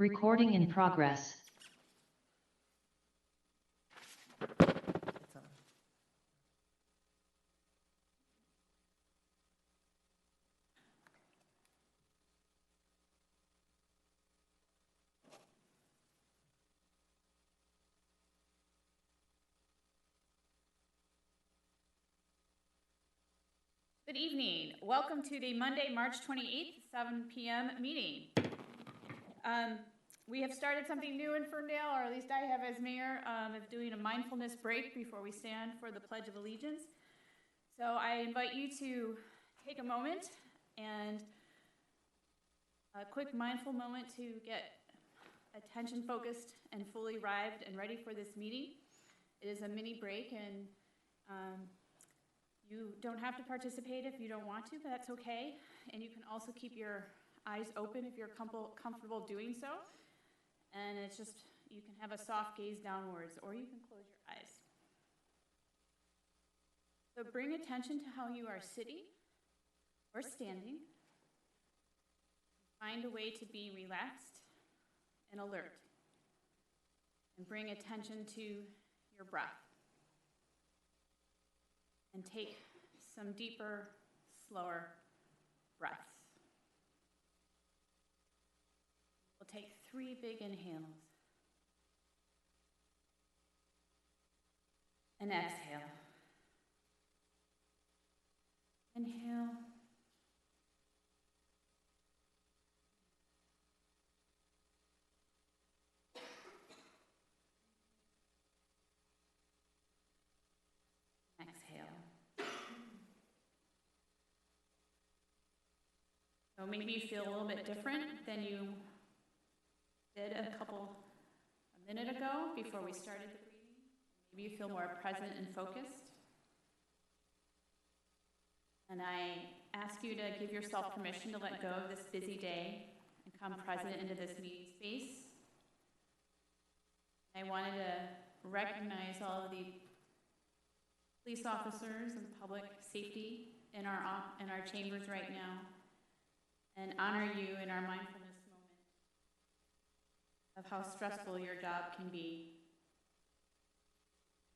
Recording in progress. Good evening. Welcome to the Monday, March 28th, 7 p.m. meeting. We have started something new in Ferndale, or at least I have as mayor, of doing a mindfulness break before we stand for the Pledge of Allegiance. So I invite you to take a moment and a quick mindful moment to get attention focused and fully arrived and ready for this meeting. It is a mini break, and you don't have to participate if you don't want to, but that's okay. And you can also keep your eyes open if you're comfortable doing so. And it's just, you can have a soft gaze downwards, or you can close your eyes. So bring attention to how you are sitting or standing. Find a way to be relaxed and alert. And bring attention to your breath. And take some deeper, slower breaths. We'll take 3 big inhales. And exhale. Inhale. Exhale. So maybe you feel a little bit different than you did a minute ago before we started the breathing. Maybe you feel more present and focused. And I ask you to give yourself permission to let go of this busy day and come present into this meeting space. I wanted to recognize all of the police officers and public safety in our chambers right now, and honor you in our mindfulness moment of how stressful your job can be.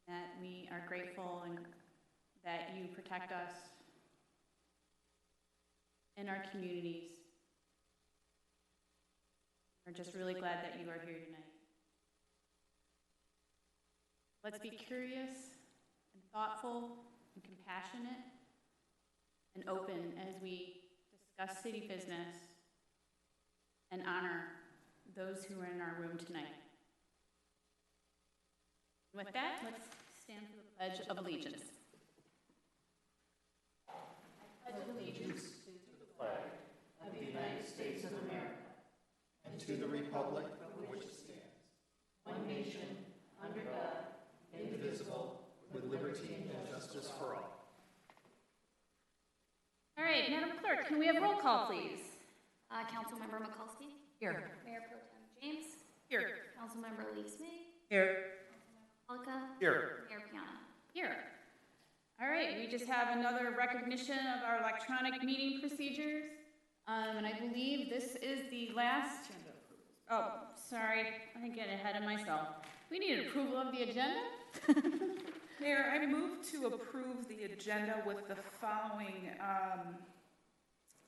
That we are grateful and that you protect us in our communities. We're just really glad that you are here tonight. Let's be curious and thoughtful and compassionate and open as we discuss city business and honor those who are in our room tonight. With that, let's stand for the Pledge of Allegiance. I pledge allegiance to the flag of the United States of America and to the republic for which it stands, one nation, under God, indivisible, with liberty and justice for all. All right, Madam Clerk, can we have roll call, please? Councilmember Mikulski. Here. Mayor Pro Tem James. Here. Councilmember Lee Smee. Here. Councilmember Polka. Here. Mayor Piana. Here. All right, we just have another recognition of our electronic meeting procedures. And I believe this is the last, oh, sorry, I'm getting ahead of myself. We need approval of the agenda. Mayor, I move to approve the agenda with the following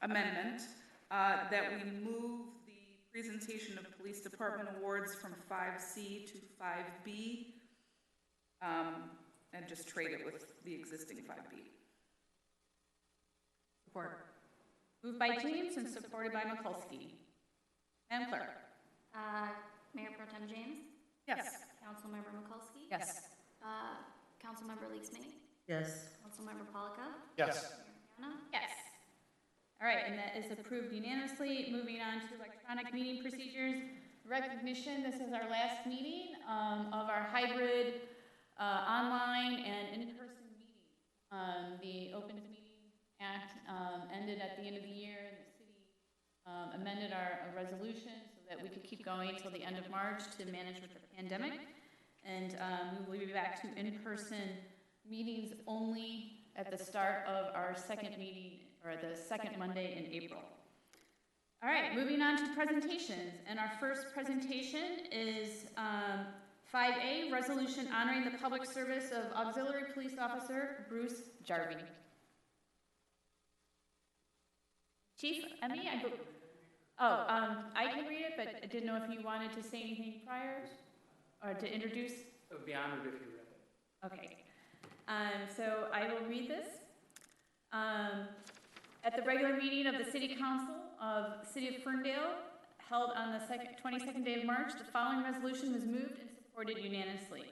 amendment, that we move the presentation of police department awards from 5C to 5B, and just trade it with the existing 5B. Support. Moved by James and supported by Mikulski. Madam Clerk. Mayor Pro Tem James. Yes. Councilmember Mikulski. Yes. Councilmember Lee Smee. Yes. Councilmember Polka. Yes. Mayor Piana. Yes. All right, and that is approved unanimously. Moving on to electronic meeting procedures. Recognition, this is our last meeting of our hybrid online and in-person meeting. The Open Meeting Act ended at the end of the year, and the city amended our resolution so that we could keep going until the end of March to manage with the pandemic. And we will be back to in-person meetings only at the start of our second meeting, or the second Monday in April. All right, moving on to presentations. And our first presentation is 5A, Resolution Honoring the Public Service of Auxiliary Police Officer Bruce Jarvie. Chief, Emmy, I can read it, but I didn't know if you wanted to say anything prior or to introduce. I would be honored if you read it. Okay. So I will read this. At the regular meeting of the City Council of the City of Ferndale, held on the 22nd day of March, the following resolution was moved and supported unanimously.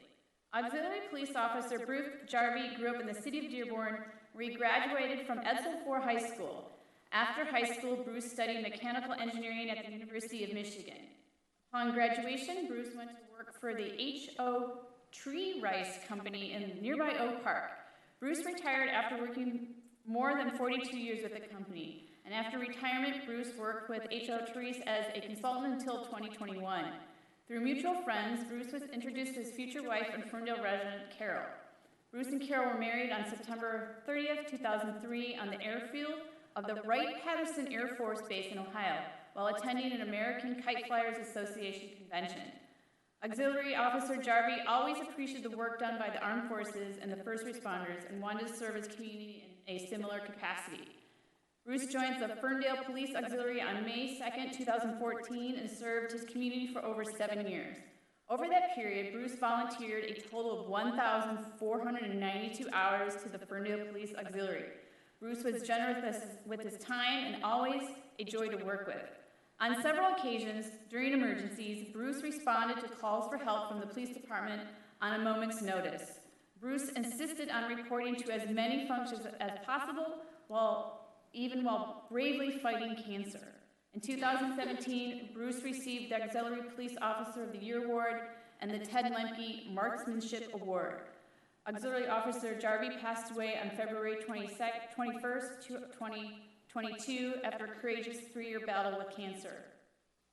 Auxiliary Police Officer Bruce Jarvie grew up in the city of Dearborn, where he graduated from Edsel IV High School. After high school, Bruce studied mechanical engineering at the University of Michigan. Upon graduation, Bruce went to work for the H.O. Tree Rice Company in nearby Oak Park. Bruce retired after working more than 42 years with the company, and after retirement, Bruce worked with H.O. Trees as a consultant until 2021. Through mutual friends, Bruce was introduced to his future wife and Ferndale resident, Carol. Bruce and Carol were married on September 30th, 2003 on the airfield of the Wright-Patterson Air Force Base in Ohio, while attending an American Kite Flyers Association convention. Auxiliary Officer Jarvie always appreciated the work done by the armed forces and the first responders and wanted to serve his community in a similar capacity. Bruce joins the Ferndale Police Auxiliary on May 2nd, 2014, and served his community for over 7 years. Over that period, Bruce volunteered a total of 1,492 hours to the Ferndale Police Auxiliary. Bruce was generous with his time and always a joy to work with. On several occasions during emergencies, Bruce responded to calls for help from the police department on a moment's notice. Bruce insisted on reporting to as many functions as possible while bravely fighting cancer. In 2017, Bruce received the Auxiliary Police Officer of the Year Award and the Ted Lemke Marksmanship Award. Auxiliary Officer Jarvie passed away on February 21st, 2022 after a courageous 3-year battle with cancer.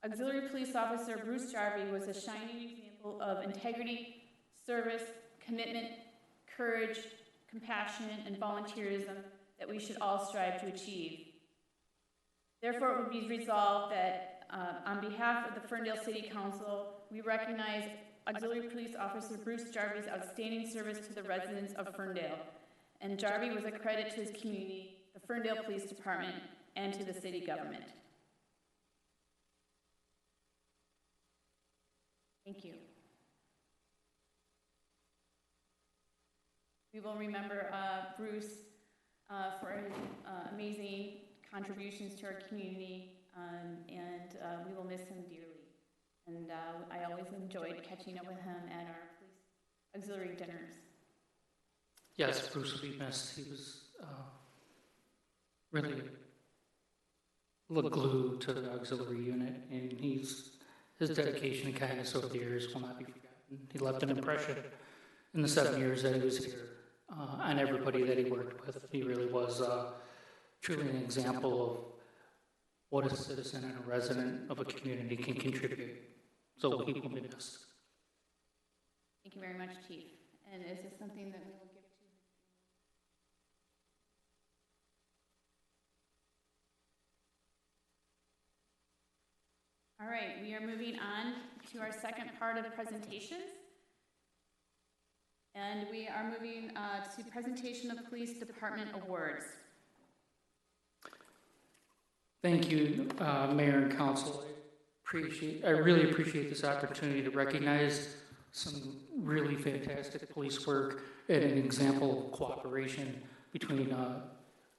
Auxiliary Police Officer Bruce Jarvie was a shining example of integrity, service, commitment, courage, compassion, and volunteerism that we should all strive to achieve. Therefore, it would be resolved that on behalf of the Ferndale City Council, we recognize Auxiliary Police Officer Bruce Jarvie's outstanding service to the residents of Ferndale. And Jarvie was a credit to his community, the Ferndale Police Department, and to the city government. Thank you. We will remember Bruce for his amazing contributions to our community, and we will miss him dearly. And I always enjoyed catching up with him at our police auxiliary dinners. Yes, Bruce will be missed. He was really the glue to the auxiliary unit, and his dedication and kindness over the years will not be forgotten. He left an impression in the 7 years that he was here on everybody that he worked with. He really was truly an example of what a citizen and a resident of a community can contribute. So he will be missed. Thank you very much, Chief. And is this something that we will give to? All right, we are moving on to our second part of presentations. And we are moving to presentation of Police Department awards. Thank you, Mayor and Council. I really appreciate this opportunity to recognize some really fantastic police work and an example of cooperation between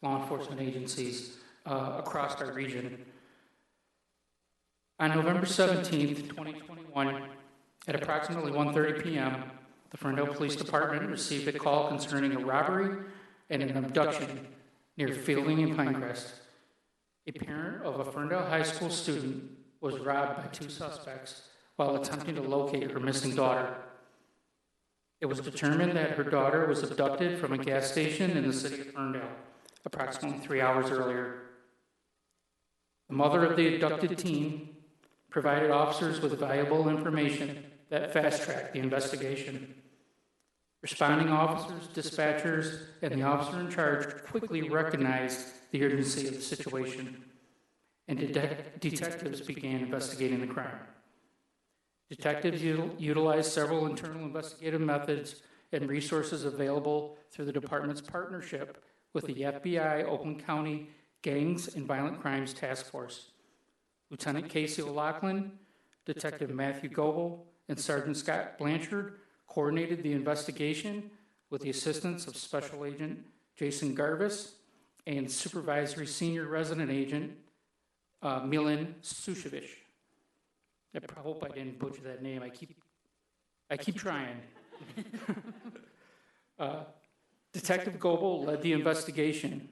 law enforcement agencies across our region. On November 17th, 2021, at approximately 1:30 p.m., the Ferndale Police Department received a call concerning a robbery and an abduction near Fielding and Pinecrest. A parent of a Ferndale High School student was robbed by 2 suspects while attempting to locate her missing daughter. It was determined that her daughter was abducted from a gas station in the city of Ferndale approximately 3 hours earlier. The mother of the abducted teen provided officers with valuable information that fast-tracked the investigation. Responding officers, dispatchers, and the officer in charge quickly recognized the urgency of the situation. and detectives began investigating the crime. Detectives utilized several internal investigative methods and resources available through the department's partnership with the FBI Oakland County Gangs and Violent Crimes Task Force. Lieutenant Casey O'Loughlin, Detective Matthew Goebel, and Sergeant Scott Blanchard coordinated the investigation with the assistance of Special Agent Jason Garvis and Supervisory Senior Resident Agent Milan Sushevich. I hope I didn't butcher that name. I keep trying. Detective Goebel led the investigation,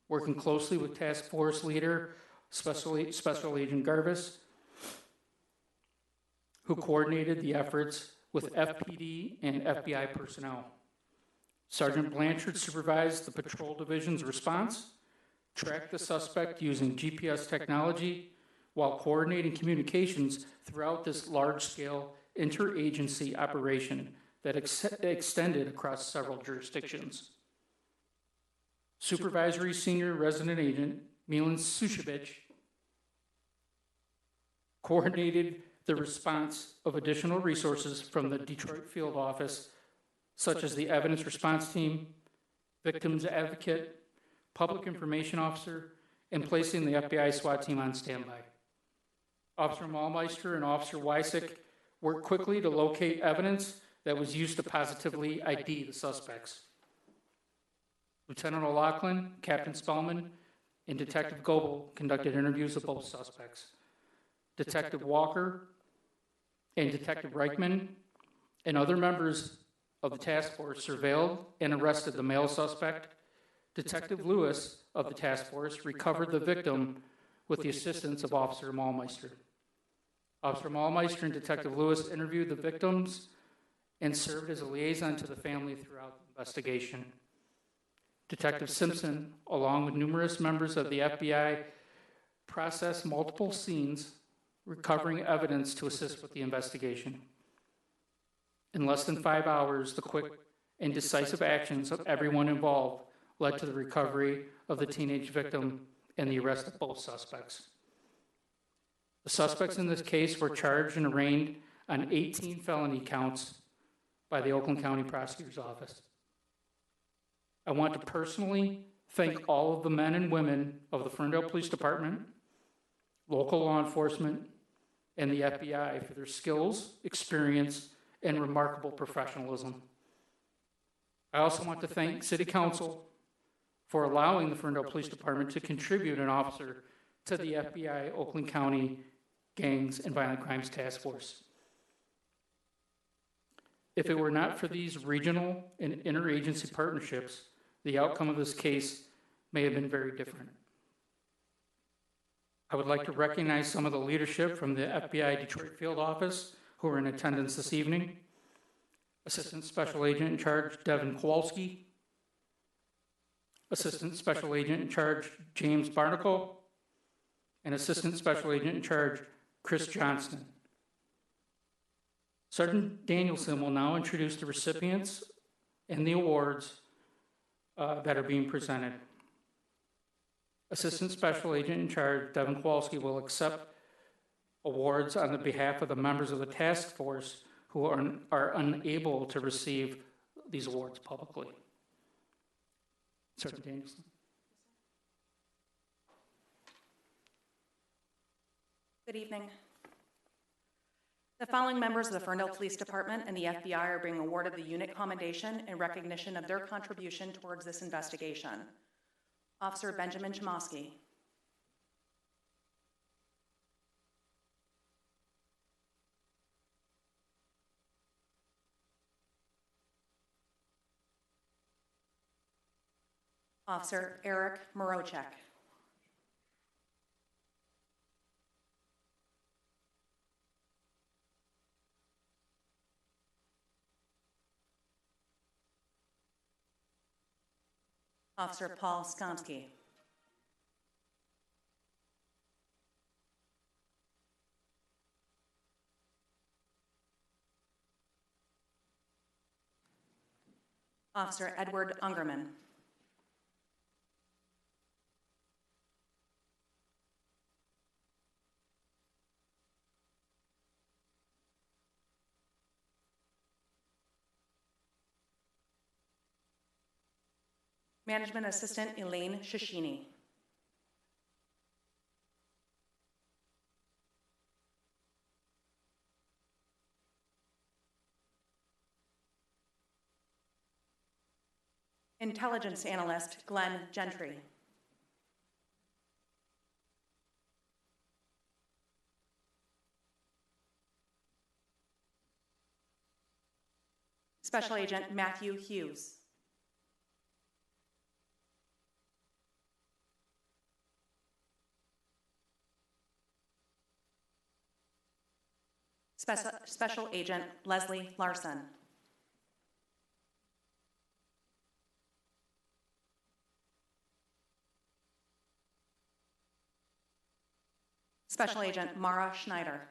working closely with Task Force Leader Special Agent Garvis, who coordinated the efforts with FPD and FBI personnel. Sergeant Blanchard supervised the Patrol Division's response, tracked the suspect using GPS technology, while coordinating communications throughout this large-scale interagency operation that extended across several jurisdictions. Supervisory Senior Resident Agent Milan Sushevich coordinated the response of additional resources from the Detroit Field Office, such as the Evidence Response Team, Victims Advocate, Public Information Officer, and placing the FBI SWAT team on standby. Officer Mahlmeister and Officer Wysick worked quickly to locate evidence that was used to positively ID the suspects. Lieutenant O'Loughlin, Captain Spellman, and Detective Goebel conducted interviews of both suspects. Detective Walker and Detective Reichman and other members of the task force surveilled and arrested the male suspect. Detective Lewis of the task force recovered the victim with the assistance of Officer Mahlmeister. Officer Mahlmeister and Detective Lewis interviewed the victims and served as a liaison to the family throughout the investigation. Detective Simpson, along with numerous members of the FBI, processed multiple scenes, recovering evidence to assist with the investigation. In less than 5 hours, the quick and decisive actions of everyone involved led to the recovery of the teenage victim and the arrest of both suspects. The suspects in this case were charged and arraigned on 18 felony counts by the Oakland County Prosecutor's Office. I want to personally thank all of the men and women of the Ferndale Police Department, local law enforcement, and the FBI for their skills, experience, and remarkable professionalism. I also want to thank City Council for allowing the Ferndale Police Department to contribute an officer to the FBI Oakland County Gangs and Violent Crimes Task Force. If it were not for these regional and interagency partnerships, the outcome of this case may have been very different. I would like to recognize some of the leadership from the FBI Detroit Field Office who are in attendance this evening. Assistant Special Agent in Charge Devin Kowalski, Assistant Special Agent in Charge James Barnacle, and Assistant Special Agent in Charge Chris Johnston. Sergeant Danielson will now introduce the recipients and the awards that are being presented. Assistant Special Agent in Charge Devin Kowalski will accept awards on the behalf of the members of the task force who are unable to receive these awards publicly. Sergeant Danielson. Good evening. The following members of the Ferndale Police Department and the FBI are being awarded the Unit Commendation in recognition of their contribution towards this investigation. Officer Benjamin Chomosky. Officer Eric Morochek. Officer Paul Skomsky. Officer Edward Ungerman. Management Assistant Elaine Shishini. Intelligence Analyst Glenn Gentry. Special Agent Matthew Hughes. Special Agent Leslie Larson. Special Agent Mara Schneider.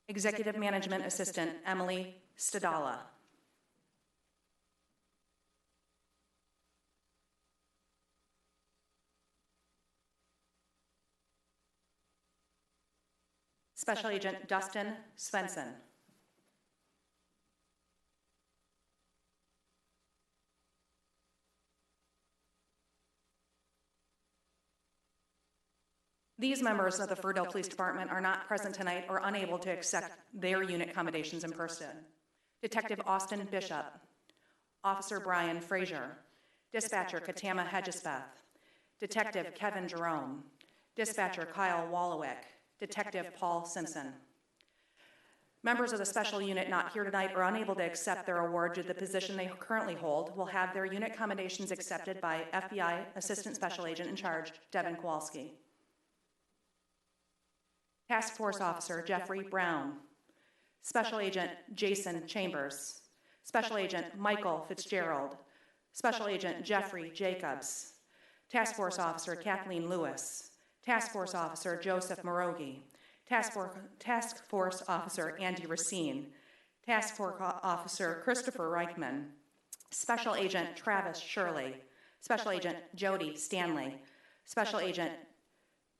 Executive Management Assistant Emily Stadala. Special Agent Dustin Svensson. These members of the Ferndale Police Department are not present tonight or unable to accept their unit accommodations in person. Detective Austin Bishop, Officer Brian Frazier, Dispatcher Katama Hedgespeth, Detective Kevin Jerome, Dispatcher Kyle Wallowik, Detective Paul Simpson. Members of the special unit not here tonight or unable to accept their award due to the position they currently hold will have their unit accommodations accepted by FBI Assistant Special Agent in Charge, Devin Kowalski. Task Force Officer Jeffrey Brown, Special Agent Jason Chambers, Special Agent Michael Fitzgerald, Special Agent Jeffrey Jacobs, Task Force Officer Kathleen Lewis, Task Force Officer Joseph Morogi, Task Force Officer Andy Racine, Task Force Officer Christopher Reichman, Special Agent Travis Shirley, Special Agent Jody Stanley, Special Agent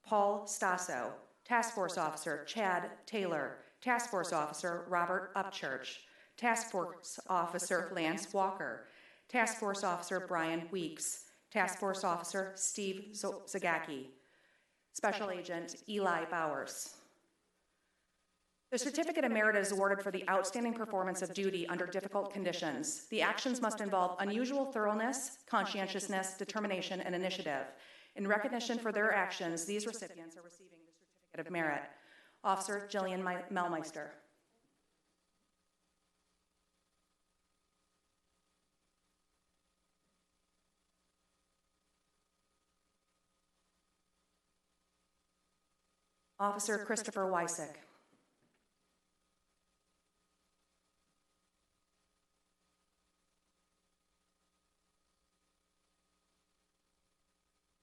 Paul Stasso, Task Force Officer Chad Taylor, Task Force Officer Robert Upchurch, Task Force Officer Lance Walker, Task Force Officer Brian Weeks, Task Force Officer Steve Zagacki, Special Agent Eli Bowers. The Certificate of Merit is awarded for the outstanding performance of duty under difficult conditions. The actions must involve unusual thoroughness, conscientiousness, determination, and initiative. In recognition for their actions, these recipients are receiving the Certificate of Merit. Officer Jillian Melmeister. Officer Christopher Wysick.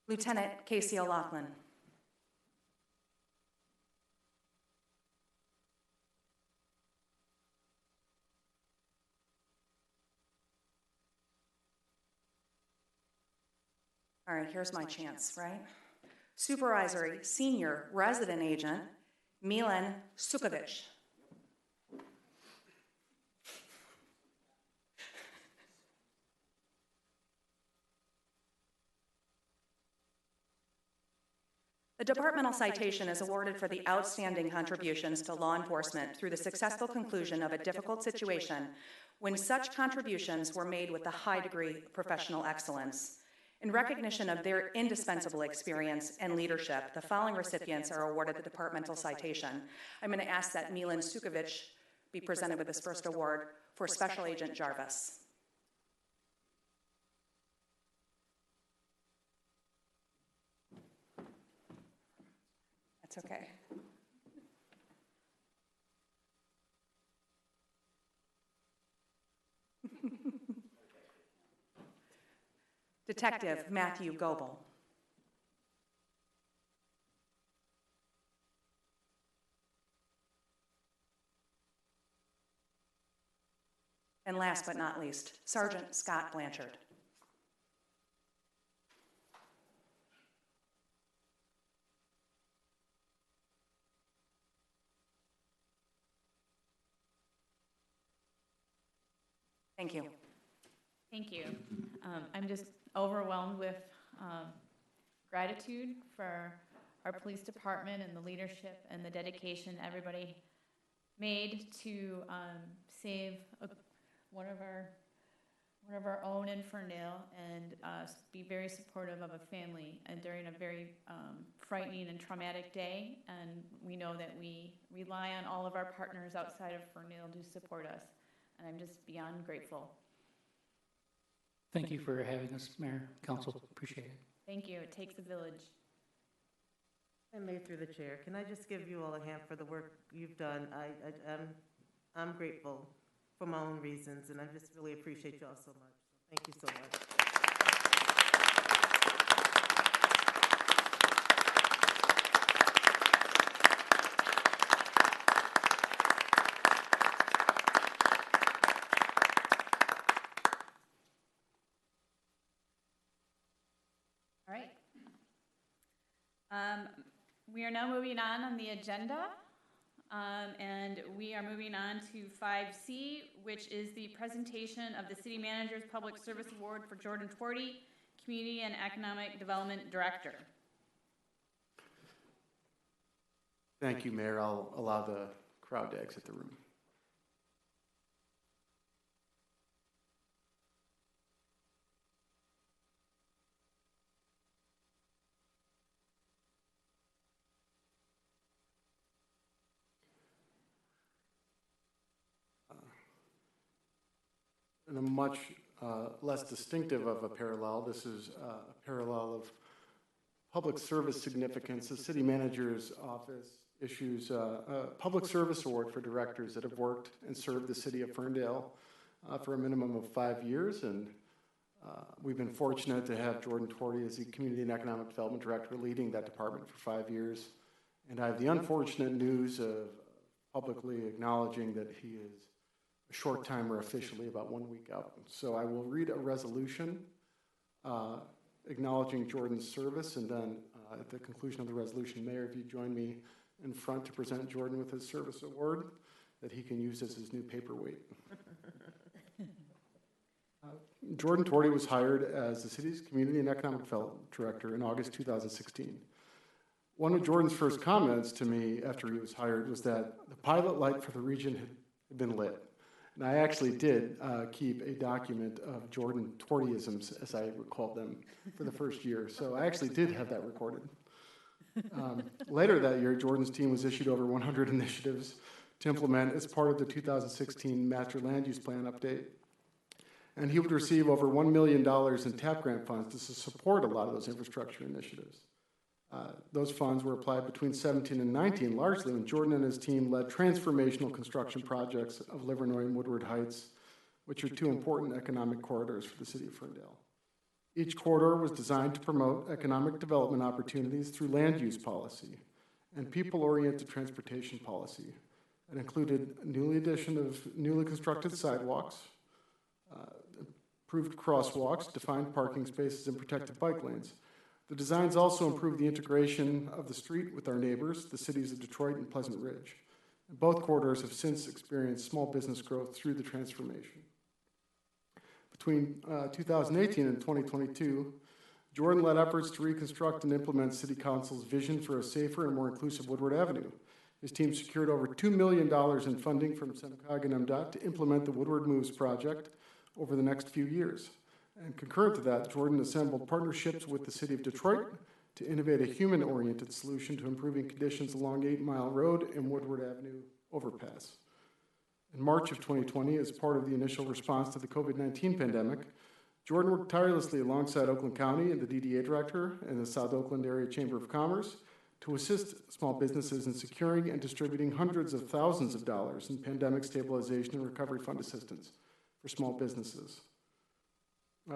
Lieutenant Casey O'Loughlin. All right, here's my chance, right? Supervisory Senior Resident Agent Milan Sukovic. The departmental citation is awarded for the outstanding contributions to law enforcement through the successful conclusion of a difficult situation when such contributions were made with a high degree of professional excellence. In recognition of their indispensable experience and leadership, the following recipients are awarded the departmental citation. I'm going to ask that Milan Sukovic be presented with his first award for Special Agent Jarvis. That's okay. Detective Matthew Goebel. And last but not least, Sergeant Scott Blanchard. Thank you. Thank you. I'm just overwhelmed with gratitude for our police department and the leadership and the dedication everybody made to save one of our own in Ferndale and be very supportive of a family and during a very frightening and traumatic day. And we know that we rely on all of our partners outside of Ferndale to support us. And I'm just beyond grateful. Thank you for having us, Mayor, Council. Appreciate it. Thank you. It takes a village. And Mayor, through the chair, can I just give you all a hand for the work you've done? I'm grateful for my own reasons, and I just really appreciate you all so much. Thank you so much. All right. We are now moving on the agenda, and we are moving on to 5C, which is the presentation of the City Manager's Public Service Award for Jordan Twardy, Community and Economic Development Director. Thank you, Mayor. I'll allow the crowd to exit the room. In a much less distinctive of a parallel, this is a parallel of public service significance. The City Manager's Office issues a Public Service Award for directors that have worked and served the City of Ferndale for a minimum of 5 years, and we've been fortunate to have Jordan Twardy as the Community and Economic Development Director leading that department for 5 years. And I have the unfortunate news of publicly acknowledging that he is a short timer officially, about 1 week out. So I will read a resolution acknowledging Jordan's service, and then at the conclusion of the resolution, Mayor, if you join me in front to present Jordan with his service award that he can use as his new paperweight. Jordan Twardy was hired as the city's Community and Economic Development Director in August 2016. One of Jordan's first comments to me after he was hired was that the pilot light for the region had been lit. And I actually did keep a document of Jordan Twardyisms, as I recalled them, for the first year. So I actually did have that recorded. Later that year, Jordan's team was issued over 100 initiatives to implement as part of the 2016 Master Land Use Plan update. And he would receive over $1 million in TAP grant funds to support a lot of those infrastructure initiatives. Those funds were applied between 17 and 19, largely when Jordan and his team led transformational construction projects of Livernois and Woodward Heights, which are two important economic corridors for the city of Ferndale. Each corridor was designed to promote economic development opportunities through land use policy and people-oriented transportation policy. It included newly constructed sidewalks, improved crosswalks, defined parking spaces, and protected bike lanes. The designs also improved the integration of the street with our neighbors, the cities of Detroit and Pleasant Ridge. Both corridors have since experienced small business growth through the transformation. Between 2018 and 2022, Jordan led efforts to reconstruct and implement City Council's vision for a safer and more inclusive Woodward Avenue. His team secured over $2 million in funding from SEMCOG and MDOT to implement the Woodward Moves project over the next few years. And concurrent to that, Jordan assembled partnerships with the City of Detroit to innovate a human-oriented solution to improving conditions along 8 Mile Road and Woodward Avenue overpass. In March of 2020, as part of the initial response to the COVID-19 pandemic, Jordan worked tirelessly alongside Oakland County and the DDA Director and the South Oakland Area Chamber of Commerce to assist small businesses in securing and distributing hundreds of thousands of dollars in pandemic stabilization and recovery fund assistance for small businesses.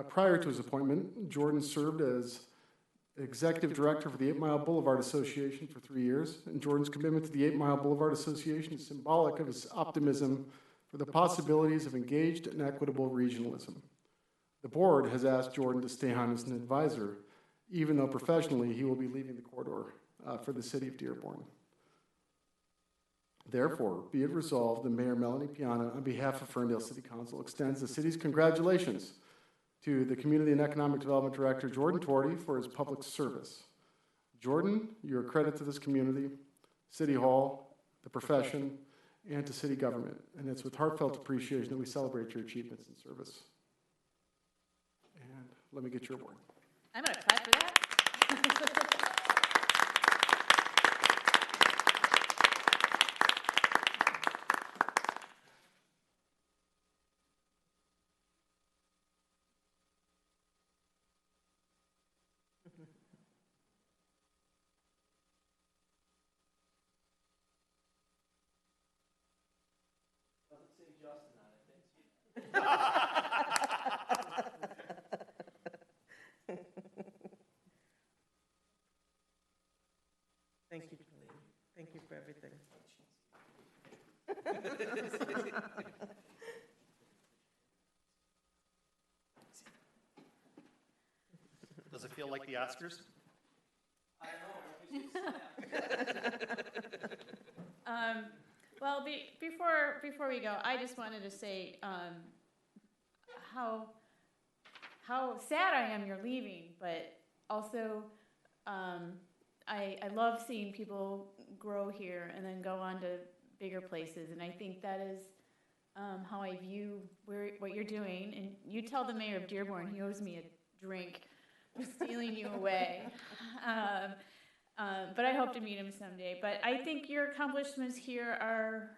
Prior to his appointment, Jordan served as Executive Director for the 8 Mile Boulevard Association for 3 years, and Jordan's commitment to the 8 Mile Boulevard Association is symbolic of his optimism for the possibilities of engaged and equitable regionalism. The board has asked Jordan to stay on as an advisor, even though professionally he will be leaving the corridor for the city of Dearborn. Therefore, be it resolved, the Mayor Melanie Piana, on behalf of Ferndale City Council, extends the city's congratulations to the Community and Economic Development Director, Jordan Torty, for his public service. Jordan, you're a credit to this community, City Hall, the profession, and to city government. And it's with heartfelt appreciation that we celebrate your achievements and service. And let me get your award. I'm going to clap for that. Thank you. Thank you for everything. Does it feel like the Oscars? Well, before we go, I just wanted to say how sad I am you're leaving, but also I love seeing people grow here and then go on to bigger places, and I think that is how I view what you're doing. And you tell the mayor of Dearborn he owes me a drink for stealing you away. But I hope to meet him someday. But I think your accomplishments here are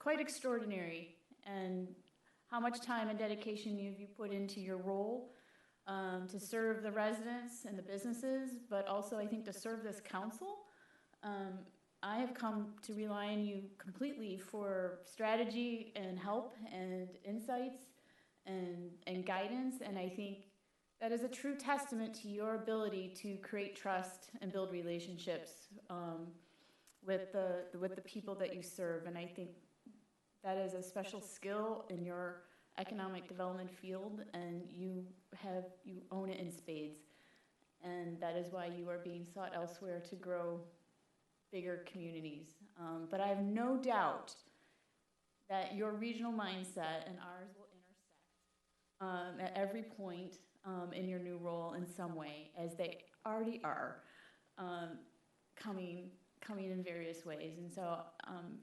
quite extraordinary, and how much time and dedication you put into your role to serve the residents and the businesses, but also I think to serve this council. I have come to rely on you completely for strategy and help and insights and guidance, and I think that is a true testament to your ability to create trust and build relationships with the people that you serve. And I think that is a special skill in your economic development field, and you own it in spades. And that is why you are being sought elsewhere to grow bigger communities. But I have no doubt that your regional mindset and ours will intersect at every point in your new role in some way, as they already are coming in various ways. And so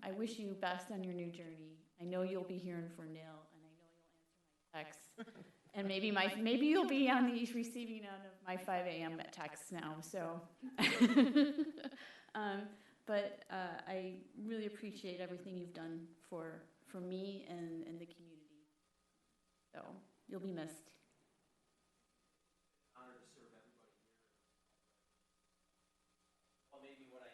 I wish you best on your new journey. I know you'll be here in Ferndale, and I know you'll answer my texts. And maybe you'll be on the receiving end of my 5 a.m. texts now. So, but I really appreciate everything you've done for me and the community. So you'll be missed. Honored to serve everybody here. Well, maybe what I am.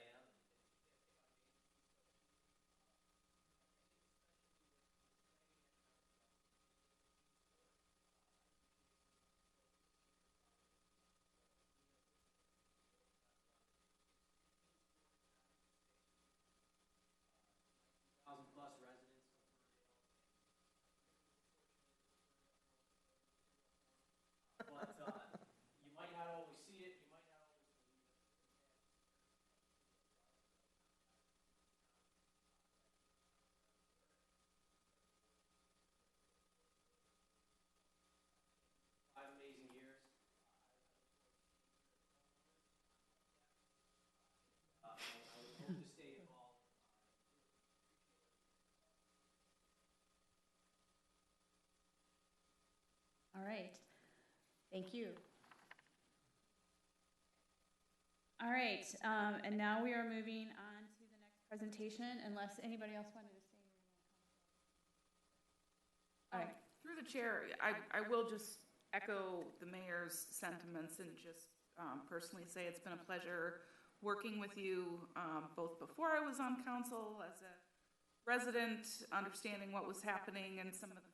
Plus residents of Ferndale. But you might not always see it, you might not always believe it. 5 amazing years. I would hope to stay involved. All right. Thank you. All right. And now we are moving on to the next presentation, unless anybody else wanted to say anything. All right. Through the chair, I will just echo the mayor's sentiments and just personally say it's been a pleasure working with you, both before I was on council as a resident, understanding what was happening and some of the things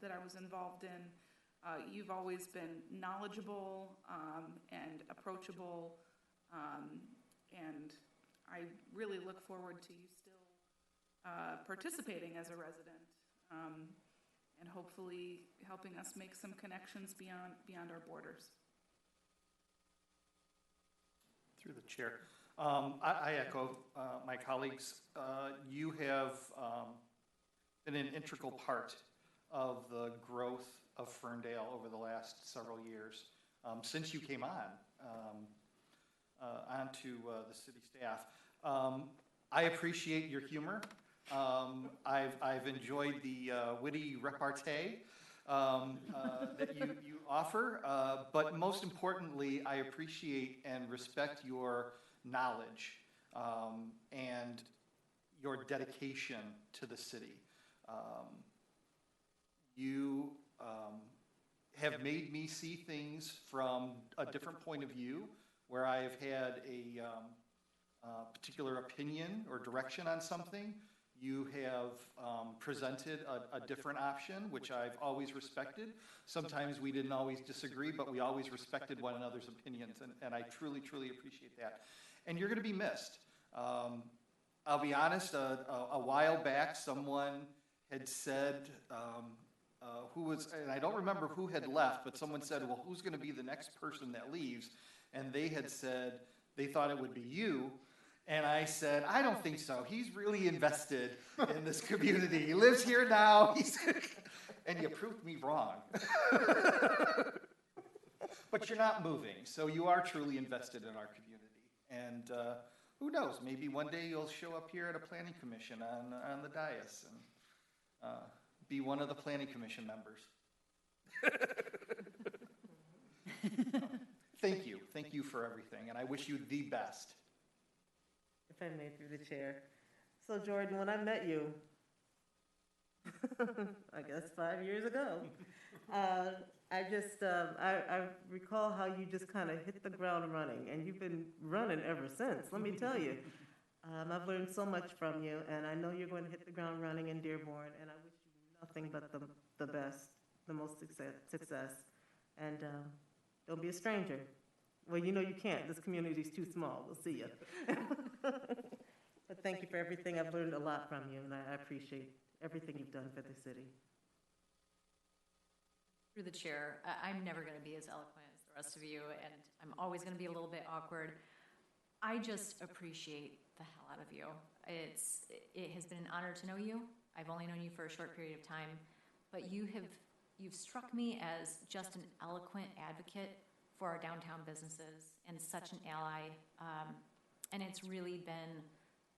that I was involved in. You've always been knowledgeable and approachable, and I really look forward to you still participating as a resident, and hopefully helping us make some connections beyond our borders. Through the chair. I echo my colleagues. You have been an integral part of the growth of Ferndale over the last several years, since you came onto the city staff. I appreciate your humor. I've enjoyed the witty repartee that you offer, but most importantly, I appreciate and respect your knowledge and your dedication to the city. You have made me see things from a different point of view, where I've had a particular opinion or direction on something. You have presented a different option, which I've always respected. Sometimes we didn't always disagree, but we always respected one another's opinions, and I truly, truly appreciate that. And you're going to be missed. I'll be honest, a while back, someone had said, and I don't remember who had left, but someone said, well, who's going to be the next person that leaves? And they had said they thought it would be you. And I said, I don't think so. He's really invested in this community. He lives here now. And you proved me wrong. But you're not moving, so you are truly invested in our community. And who knows, maybe one day you'll show up here at a planning commission on the dais and be one of the planning commission members. Thank you. Thank you for everything, and I wish you the best. If I may, through the chair. So Jordan, when I met you, I guess 5 years ago, I recall how you just kind of hit the ground running, and you've been running ever since, let me tell you. I've learned so much from you, and I know you're going to hit the ground running in Dearborn, and I wish you nothing but the best, the most success. And don't be a stranger. Well, you know you can't. This community's too small. We'll see you. But thank you for everything. I've learned a lot from you, and I appreciate everything you've done for the city. Through the chair, I'm never going to be as eloquent as the rest of you, and I'm always going to be a little bit awkward. I just appreciate the hell out of you. It has been an honor to know you. I've only known you for a short period of time, but you've struck me as just an eloquent advocate for our downtown businesses and such an ally. And it's really been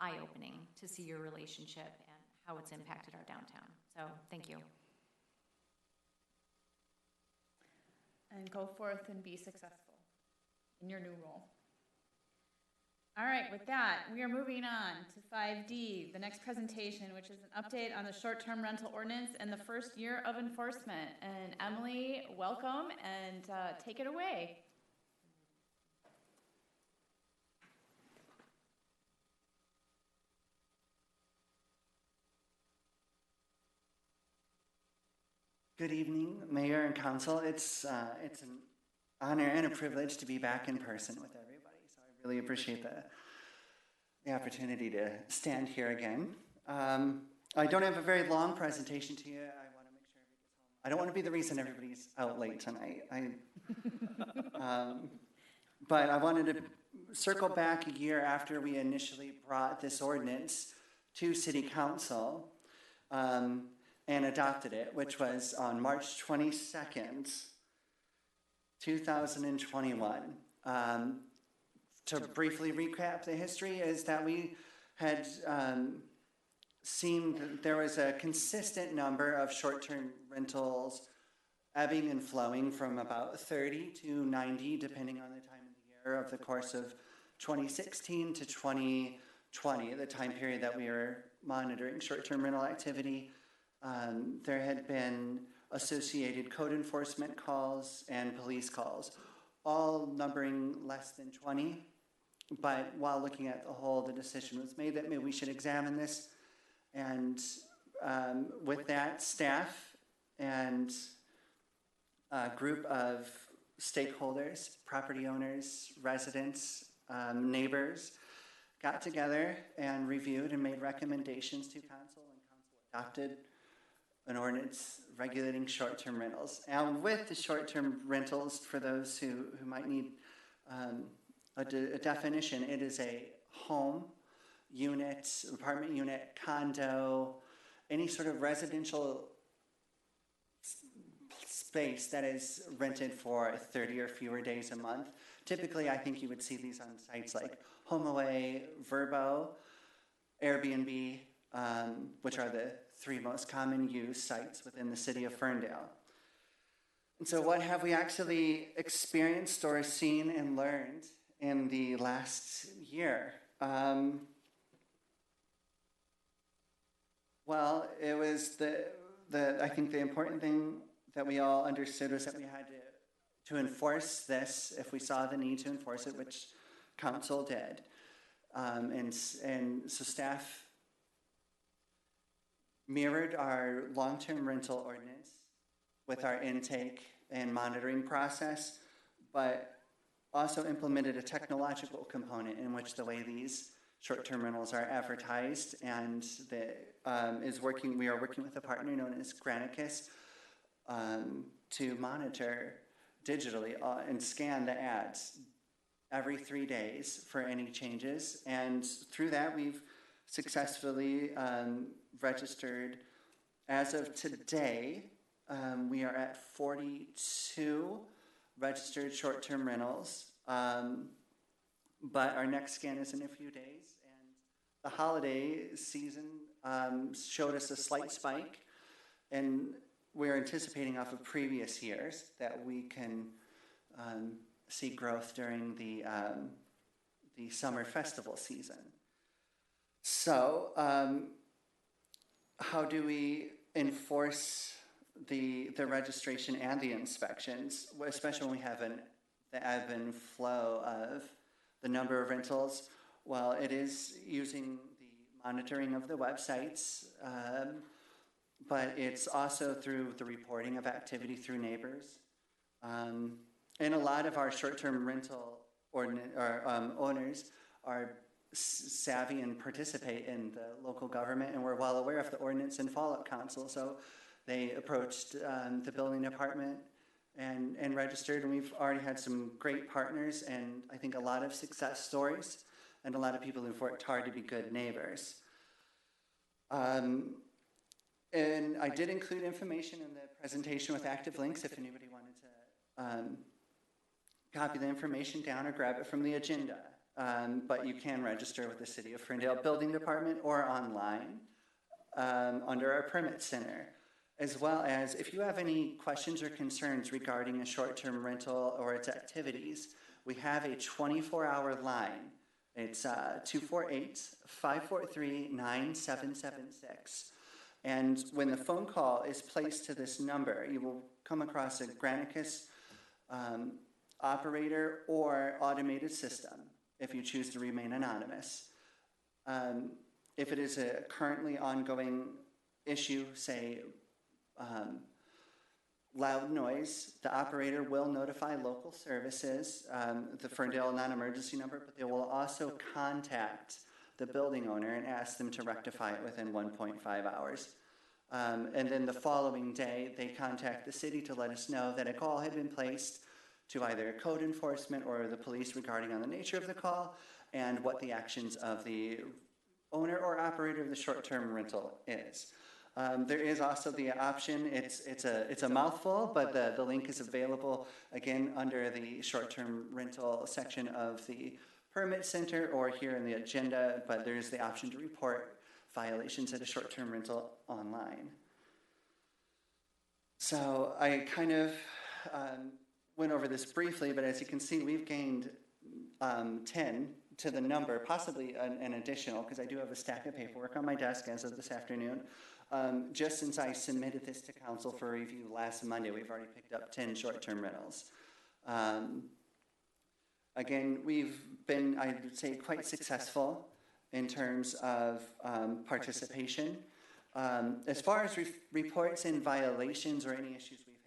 eye-opening to see your relationship and how it's impacted our downtown. So thank you. And go forth and be successful in your new role. All right, with that, we are moving on to 5D, the next presentation, which is an update on the short-term rental ordinance and the first year of enforcement. And Emily, welcome, and take it away. Good evening, Mayor and Council. It's an honor and a privilege to be back in person with everybody. So I really appreciate the opportunity to stand here again. I don't have a very long presentation to you. I want to make sure everybody gets home. I don't want to be the reason everybody's out late tonight. But I wanted to circle back a year after we initially brought this ordinance to City Council and adopted it, which was on March 22nd, 2021. To briefly recap the history is that we had seen that there was a consistent number of short-term rentals ebbing and flowing from about 30 to 90, depending on the time of the year, of the course of 2016 to 2020, the time period that we were monitoring short-term rental activity. There had been associated code enforcement calls and police calls, all numbering less than 20. But while looking at the whole, the decision was made that maybe we should examine this. And with that, staff and a group of stakeholders, property owners, residents, neighbors, got together and reviewed and made recommendations to council, and council adopted an ordinance regulating short-term rentals. And with the short-term rentals, for those who might need a definition, it is a home, unit, apartment unit, condo, any sort of residential space that is rented for 30 or fewer days a month. Typically, I think you would see these on sites like HomeAway, Vrbo, Airbnb, which are the 3 most common used sites within the city of Ferndale. And so what have we actually experienced or seen and learned in the last year? Well, it was I think the important thing that we all understood was that we had to enforce this if we saw the need to enforce it, which council did. And so staff mirrored our long-term rental ordinance with our intake and monitoring process, but also implemented a technological component in which the way these short-term rentals are advertised, and we are working with a partner known as Granicus to monitor digitally and scan the ads every 3 days for any changes. And through that, we've successfully registered, as of today, we are at 42 registered short-term rentals, but our next scan is in a few days. And the holiday season showed us a slight spike, and we're anticipating off of previous years that we can see growth during the summer festival season. So, how do we enforce the registration and the inspections, especially when we have the ebb and flow of the number of rentals? Well, it is using the monitoring of the websites, but it's also through the reporting of activity through neighbors. And a lot of our short-term rental owners are savvy and participate in the local government, and we're well aware of the Ordinance and Fallout Council, so they approached the building department and registered, and we've already had some great partners, and I think a lot of success stories, and a lot of people who've worked hard to be good neighbors. And I did include information in the presentation with active links if anybody wanted to copy the information down or grab it from the agenda. But you can register with the City of Ferndale Building Department or online under our permit center. As well as if you have any questions or concerns regarding a short-term rental or its activities, we have a 24-hour line. It's 248-543-9776. And when the phone call is placed to this number, you will come across a Granicus operator or automated system if you choose to remain anonymous. If it is a currently ongoing issue, say loud noise, the operator will notify local services, the Ferndale non-emergency number, but they will also contact the building owner and ask them to rectify it within 1.5 hours. And then the following day, they contact the city to let us know that a call had been placed to either code enforcement or the police regarding on the nature of the call and what the actions of the owner or operator of the short-term rental is. There is also the option, it's a mouthful, but the link is available again under the short-term rental section of the permit center or here in the agenda, but there's the option to report violations at a short-term rental online. So I kind of went over this briefly, but as you can see, we've gained 10 to the number, possibly an additional, because I do have a stack of paperwork on my desk as of this afternoon. Just since I submitted this to council for review last Monday, we've already picked up 10 short-term rentals. Again, we've been, I would say, quite successful in terms of participation. As far as reports and violations or any issues we've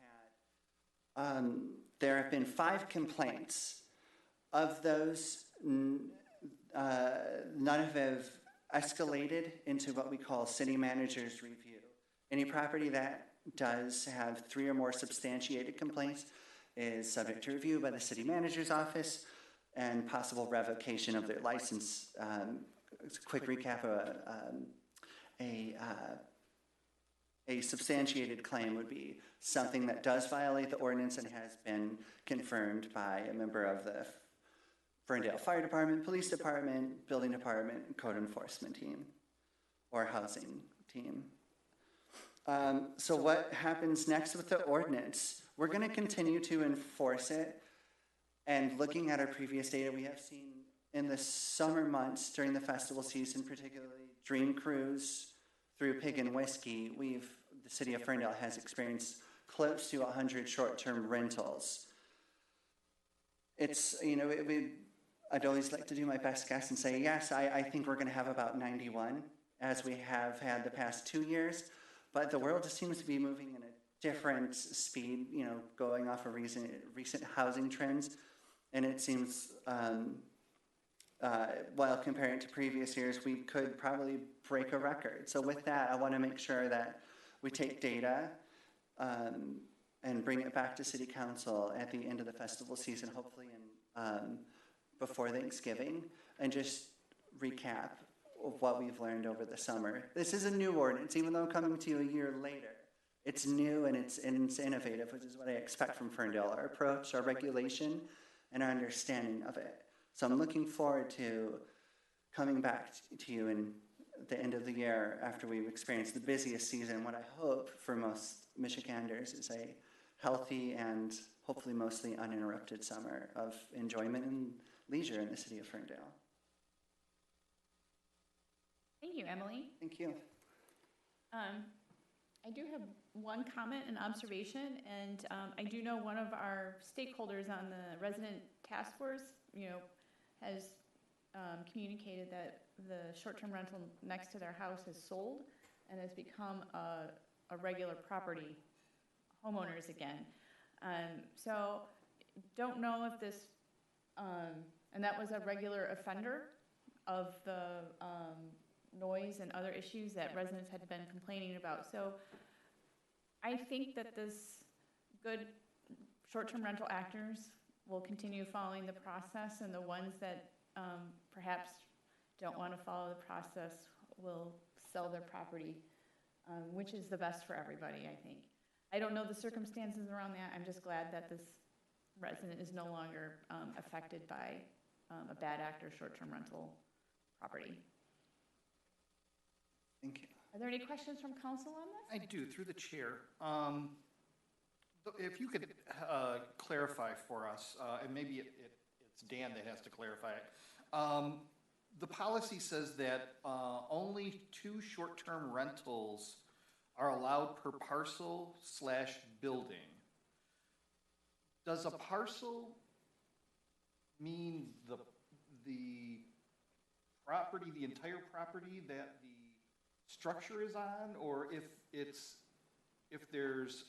had, there have been 5 complaints. Of those, none have escalated into what we call city manager's review. Any property that does have 3 or more substantiated complaints is subject to review by the city manager's office, and possible revocation of their license. Quick recap, a substantiated claim would be something that does violate the ordinance and has been confirmed by a member of the Ferndale Fire Department, Police Department, Building Department, Code Enforcement Team, or Housing Team. So what happens next with the ordinance? We're going to continue to enforce it. And looking at our previous data, we have seen in the summer months during the festival season, particularly Dream Cruise through Pig and Whiskey, the city of Ferndale has experienced close to 100 short-term rentals. It's, I'd always like to do my best guess and say, yes, I think we're going to have about 91, as we have had the past 2 years. But the world just seems to be moving in a different speed, going off of recent housing trends. And it seems, while comparing to previous years, we could probably break a record. So with that, I want to make sure that we take data and bring it back to City Council at the end of the festival season, hopefully before Thanksgiving, and just recap of what we've learned over the summer. This is a new ordinance, even though coming to you a year later. It's new and it's innovative, which is what I expect from Ferndale, our approach, our regulation, and our understanding of it. So I'm looking forward to coming back to you in the end of the year after we've experienced the busiest season. What I hope for most Michiganders is a healthy and hopefully mostly uninterrupted summer of enjoyment and leisure in the city of Ferndale. Thank you, Emily. Thank you. I do have one comment and observation, and I do know one of our stakeholders on the resident task force, has communicated that the short-term rental next to their house has sold and has become a regular property homeowners again. So don't know if this, and that was a regular offender of the noise and other issues that residents had been complaining about. So I think that this good short-term rental actors will continue following the process, and the ones that perhaps don't want to follow the process will sell their property, which is the best for everybody, I think. I don't know the circumstances around that. I'm just glad that this resident is no longer affected by a bad actor short-term rental property. Thank you. Are there any questions from council on this? I do, through the chair. If you could clarify for us, and maybe it's Dan that has to clarify it. The policy says that only 2 short-term rentals are allowed per parcel/building. Does a parcel mean the property, the entire property that the structure is on, or if there's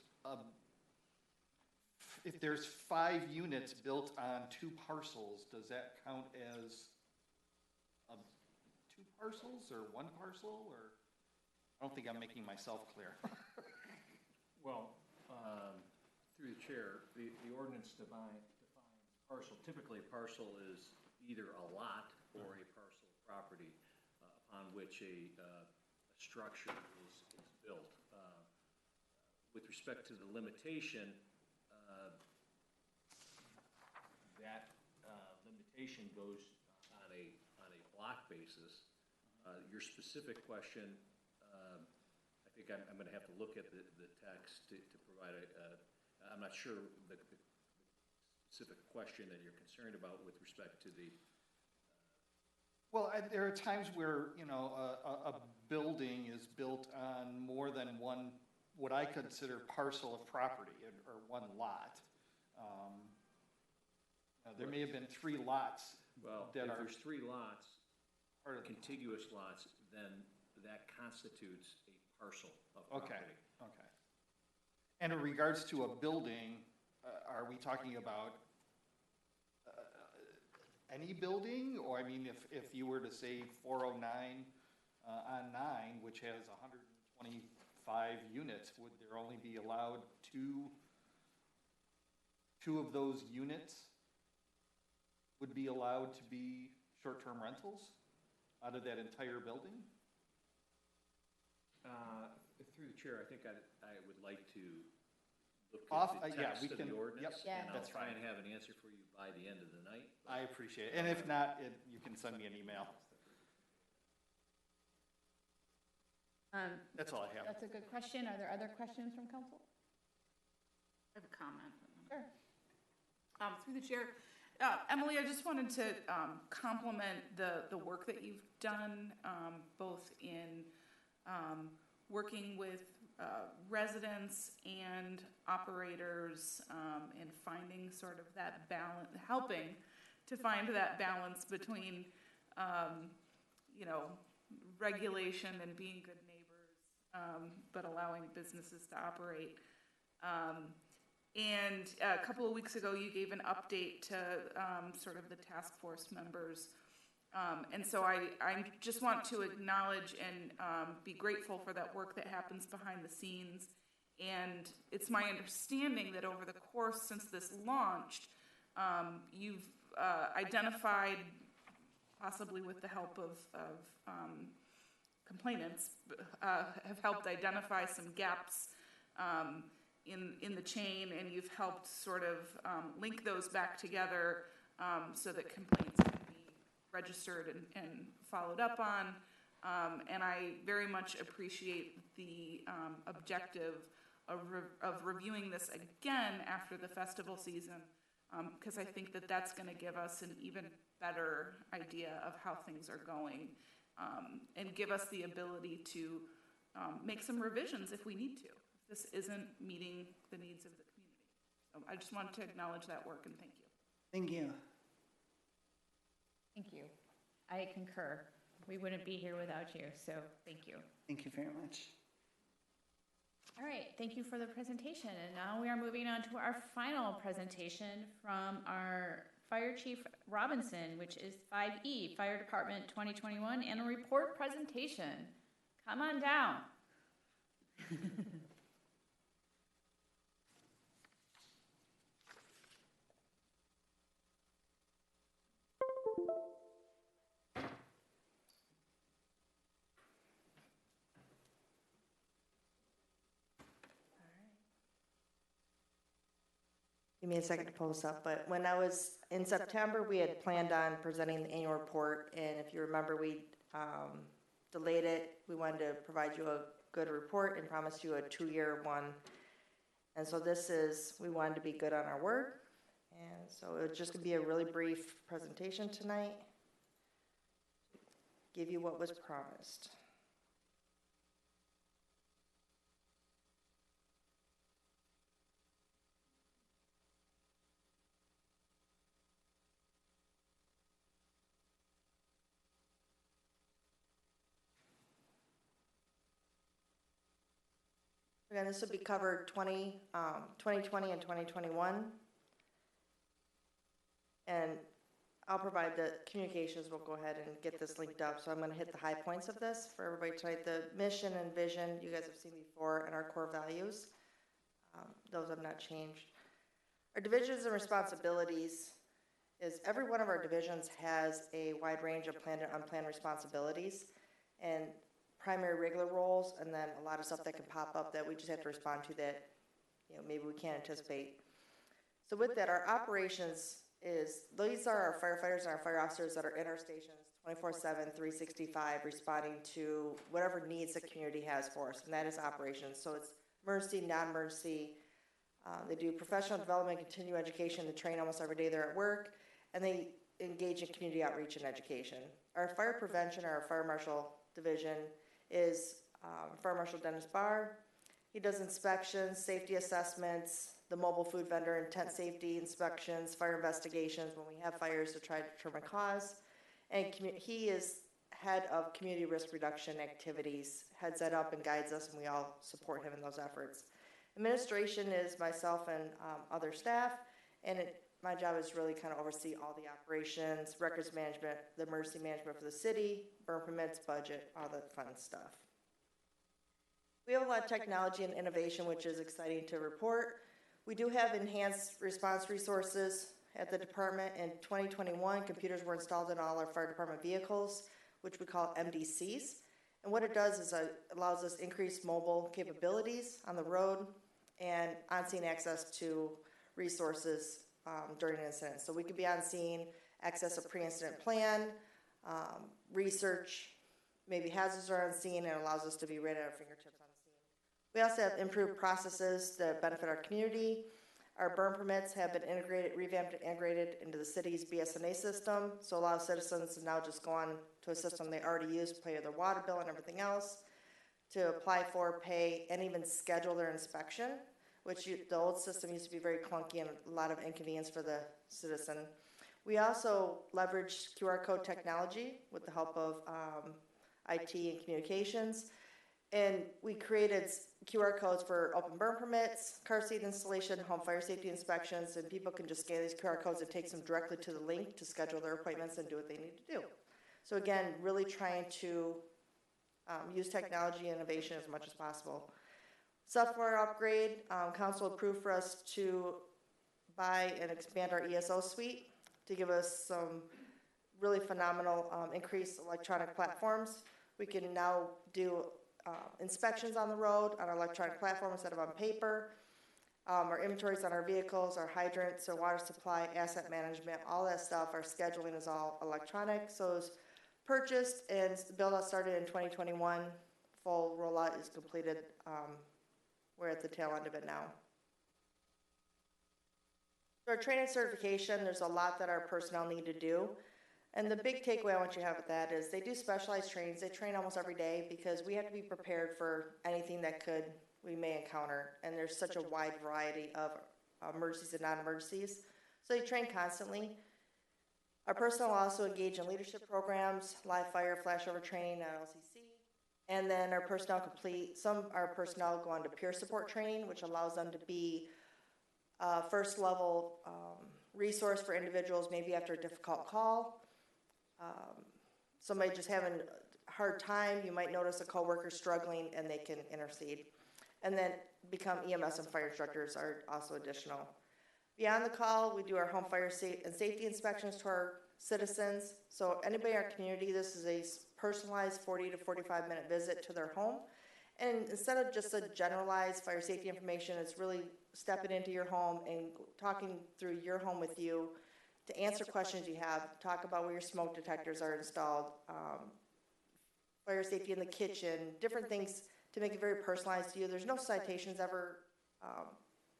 5 units built on 2 parcels, does that count as 2 parcels or 1 parcel? Or I don't think I'm making myself clear. Well, through the chair, the ordinance defines parcel. Typically, a parcel is either a lot or a parcel of property upon which a structure is built. With respect to the limitation, that limitation goes on a block basis. Your specific question, I think I'm going to have to look at the text to provide I'm not sure the specific question that you're concerned about with respect to the. Well, there are times where, a building is built on more than one, what I consider parcel of property, or 1 lot. There may have been 3 lots. Well, if there's 3 lots, contiguous lots, then that constitutes a parcel of property. Okay. And in regards to a building, are we talking about any building? Or, I mean, if you were to say 409 on 9, which has 125 units, would there only be allowed two of those units would be allowed to be short-term rentals out of that entire building? Through the chair, I think I would like to look Off- at the yeah, text we of can- the ordinance, yep. and I'll That's try fine. and have an answer for you by the end of the night. I appreciate it. And if not, you can send me an email. That's all I have. That's a good question. Are there other questions from council? I have a comment. Sure. Through the chair, Emily, I just wanted to compliment the work that you've done, both in working with residents and operators, and finding sort of that balance, helping to find that balance between, regulation and being good neighbors, but allowing businesses to operate. And a couple of weeks ago, you gave an update to sort of the task force members. And so I just want to acknowledge and be grateful for that work that happens behind the scenes. And it's my understanding that over the course since this launched, you've identified, possibly with the help of complainants, have helped identify some gaps in the chain, and you've helped sort of link those back together so that complaints can be registered and followed up on. And I very much appreciate the objective of reviewing this again after the festival season, because I think that that's going to give us an even better idea of how things are going, and give us the ability to make some revisions if we need to. This isn't meeting the needs of the community. So I just wanted to acknowledge that work and thank you. Thank you. Thank you. I concur. We wouldn't be here without you, so thank you. Thank you very much. All right, thank you for the presentation. And now we are moving on to our final presentation from our Fire Chief Robinson, which is 5E, Fire Department 2021 Annual Report Presentation. Come on down. Give me a second to pull this up, but when I was in September, we had planned on presenting the annual report, and if you remember, we delayed it. We wanted to provide you a good report and promised you a 2-year one. And so we wanted to be good on our work, and so it's just gonna be a really brief presentation tonight. Give you what was promised. Again, this will be covered 2020 and 2021. And I'll provide the communications. We'll go ahead and get this linked up. So I'm going to hit the high points of this for everybody tonight. The mission and vision you guys have seen before, and our core values. Those have not changed. Our divisions and responsibilities is every one of our divisions has a wide range of planned and unplanned responsibilities. And primary regular roles, and then a lot of stuff that can pop up that we just have to respond to that, maybe we can't anticipate. So with that, our operations these are our firefighters and our fire officers that are in our stations 24/7, 365, responding to whatever needs the community has for us, and that is operations. So it's emergency, non-emergency. They do professional development, continuing education, they train almost every day they're at work, and they engage in community outreach and education. Our fire prevention, our fire marshal division, is Fire Marshal Dennis Barr. He does inspections, safety assessments, the mobile food vendor and tent safety inspections, fire investigations when we have fires to try to determine cause. And he is head of community risk reduction activities, heads that up and guides us, and we all support him in those efforts. Administration is myself and other staff, and my job is really kind of oversee all the operations, records management, the emergency management for the city, burn permits, budget, all the fun stuff. We have a lot of technology and innovation, which is exciting to report. We do have enhanced response resources at the department. In 2021, computers were installed in all our fire department vehicles, which we call MDCs. And what it does is it allows us increased mobile capabilities on the road and on-scene access to resources during an incident. So we could be on scene, access a pre-incident plan, research, maybe hazards are on scene, and allows us to be right at our fingertips on the scene. We also have improved processes that benefit our community. Our burn permits have been revamped and integrated into the city's BSNA system, so a lot of citizens now just go on to a system they already use, pay their water bill and everything else, to apply for, pay, and even schedule their inspection, which the old system used to be very clunky and a lot of inconvenience for the citizen. We also leveraged QR code technology with the help of IT and communications, and we created QR codes for open burn permits, car seat installation, home fire safety inspections, and people can just scan these QR codes. It takes them directly to the link to schedule their appointments and do what they need to do. So again, really trying to use technology and innovation as much as possible. Software upgrade, council approved for us to buy and expand our ESO suite to give us some really phenomenal increased electronic platforms. We can now do inspections on the road on our electronic platform instead of on paper. Our inventories on our vehicles, our hydrants, our water supply, asset management, all that stuff, our scheduling is all electronic. So it's purchased and the build out started in 2021. Full rollout is completed. We're at the tail end of it now. So our training certification, there's a lot that our personnel need to do. And the big takeaway I want you to have with that is they do specialized trainings. They train almost every day because we have to be prepared for anything that we may encounter. And there's such a wide variety of emergencies and non-emergencies. So they train constantly. Our personnel also engage in leadership programs, live fire, flashover training at LCC. And then our personnel our personnel go on to peer support training, which allows them to be first level resource for individuals maybe after a difficult call. Somebody just having a hard time, you might notice a coworker struggling and they can intercede. And then become EMS and fire instructors are also additional. Beyond the call, we do our home fire and safety inspections to our citizens. So anybody in our community, this is a personalized 40 to 45 minute visit to their home. And instead of just a generalized fire safety information, it's really stepping into your home and talking through your home with you to answer questions you have, talk about where your smoke detectors are installed, fire safety in the kitchen, different things to make it very personalized to you. There's no citations ever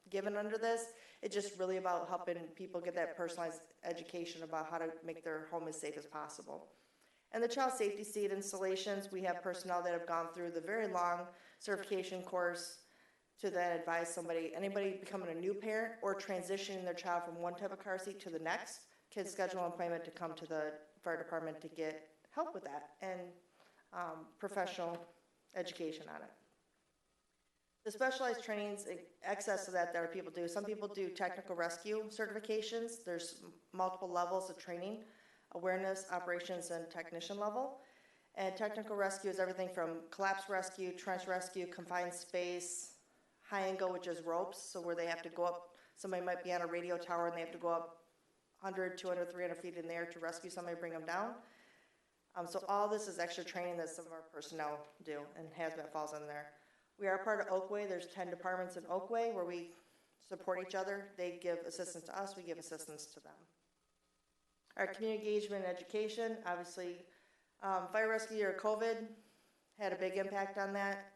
given under this. It's just really about helping people get that personalized education about how to make their home as safe as possible. And the child safety seat installations, we have personnel that have gone through the very long certification course to then advise anybody becoming a new parent or transitioning their child from one type of car seat to the next can schedule an appointment to come to the fire department to get help with that and professional education on it. The specialized trainings, excess of that our people do. Some people do technical rescue certifications. There's multiple levels of training, awareness, operations, and technician level. And technical rescue is everything from collapse rescue, trench rescue, confined space, high angle, which is ropes, so where they have to go up, somebody might be on a radio tower and they have to go up 100, 200, 300 feet in the air to rescue somebody, bring them down. So all this is extra training that some of our personnel do, and hazmat falls in there. We are part of Oakway. There's 10 departments in Oakway where we support each other. They give assistance to us, we give assistance to them. Our community engagement and education, obviously, fire rescue or COVID had a big impact on that,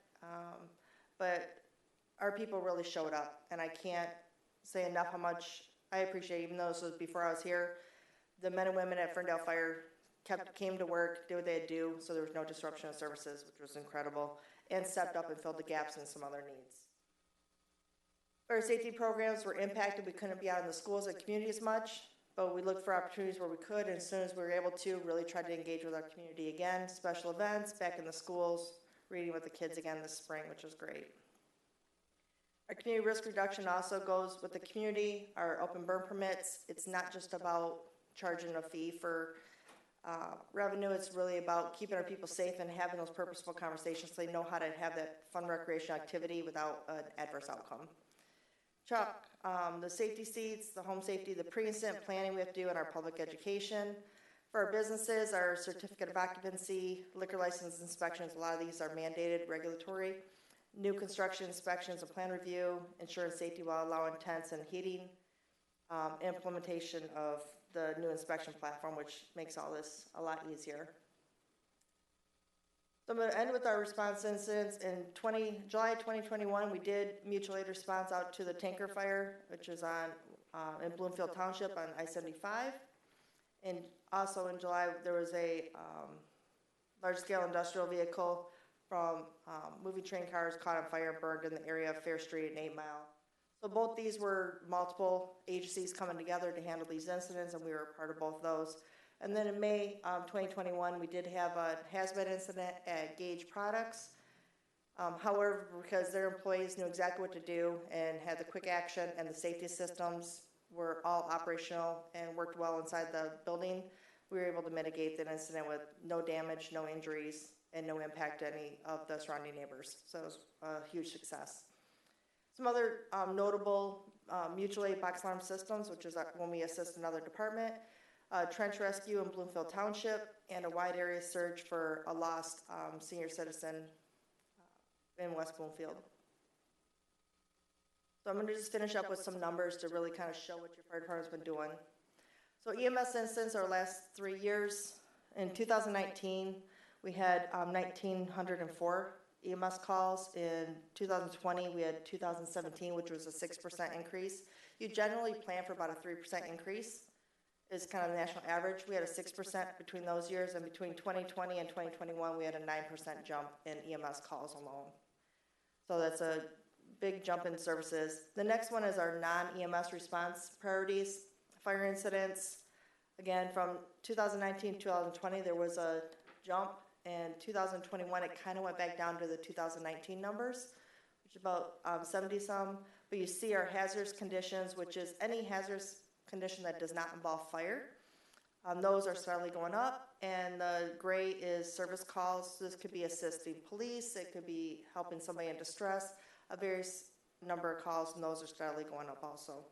but our people really showed up, and I can't say enough how much I appreciate, even though this was before I was here, the men and women at Ferndale Fire came to work, did what they had to do, so there was no disruption of services, which was incredible, and stepped up and filled the gaps in some other needs. Fire safety programs were impacted. We couldn't be out in the schools and community as much, but we looked for opportunities where we could, and as soon as we were able to, really tried to engage with our community again, special events, back in the schools, reading with the kids again this spring, which was great. Our community risk reduction also goes with the community, our open burn permits. It's not just about charging a fee for revenue. It's really about keeping our people safe and having those purposeful conversations so they know how to have that fun recreational activity without an adverse outcome. Chuck, the safety seats, the home safety, the pre-incident planning we have to do in our public education. For our businesses, our certificate of occupancy, liquor license inspections, a lot of these are mandated regulatory. New construction inspections and plan review, insurance safety while allowing tents and heating, implementation of the new inspection platform, which makes all this a lot easier. So I'm going to end with our response incidents. In July 2021, we did mutual aid response out to the tanker fire, which is on in Bloomfield Township on I-75. And also in July, there was a large-scale industrial vehicle from moving train cars caught on fire and burned in the area of Fair Street and 8 Mile. So both these were multiple agencies coming together to handle these incidents, and we were a part of both of those. And then in May 2021, we did have a hazmat incident at Gage Products. However, because their employees knew exactly what to do and had the quick action and the safety systems were all operational and worked well inside the building, we were able to mitigate that incident with no damage, no injuries, and no impact to any of the surrounding neighbors. So it was a huge success. Some other notable mutual aid box alarm systems, which is when we assist another department, trench rescue in Bloomfield Township, and a wide area search for a lost senior citizen in West Bloomfield. So I'm going to just finish up with some numbers to really kind of show what your fire department's been doing. So EMS incidents our last 3 years. In 2019, we had 1,904 EMS calls. In 2020, we had 2017, which was a 6% increase. You generally plan for about a 3% increase is kind of the national average. We had a 6% between those years, and between 2020 and 2021, we had a 9% jump in EMS calls alone. So that's a big jump in services. The next one is our non-EMS response priorities. Fire incidents, again, from 2019 to 2020, there was a jump. In 2021, it kind of went back down to the 2019 numbers, which is about 70-some. But you see our hazardous conditions, which is any hazardous condition that does not involve fire. Those are steadily going up, and the gray is service calls. This could be assisting police, it could be helping somebody in distress, a various number of calls, and those are steadily going up also.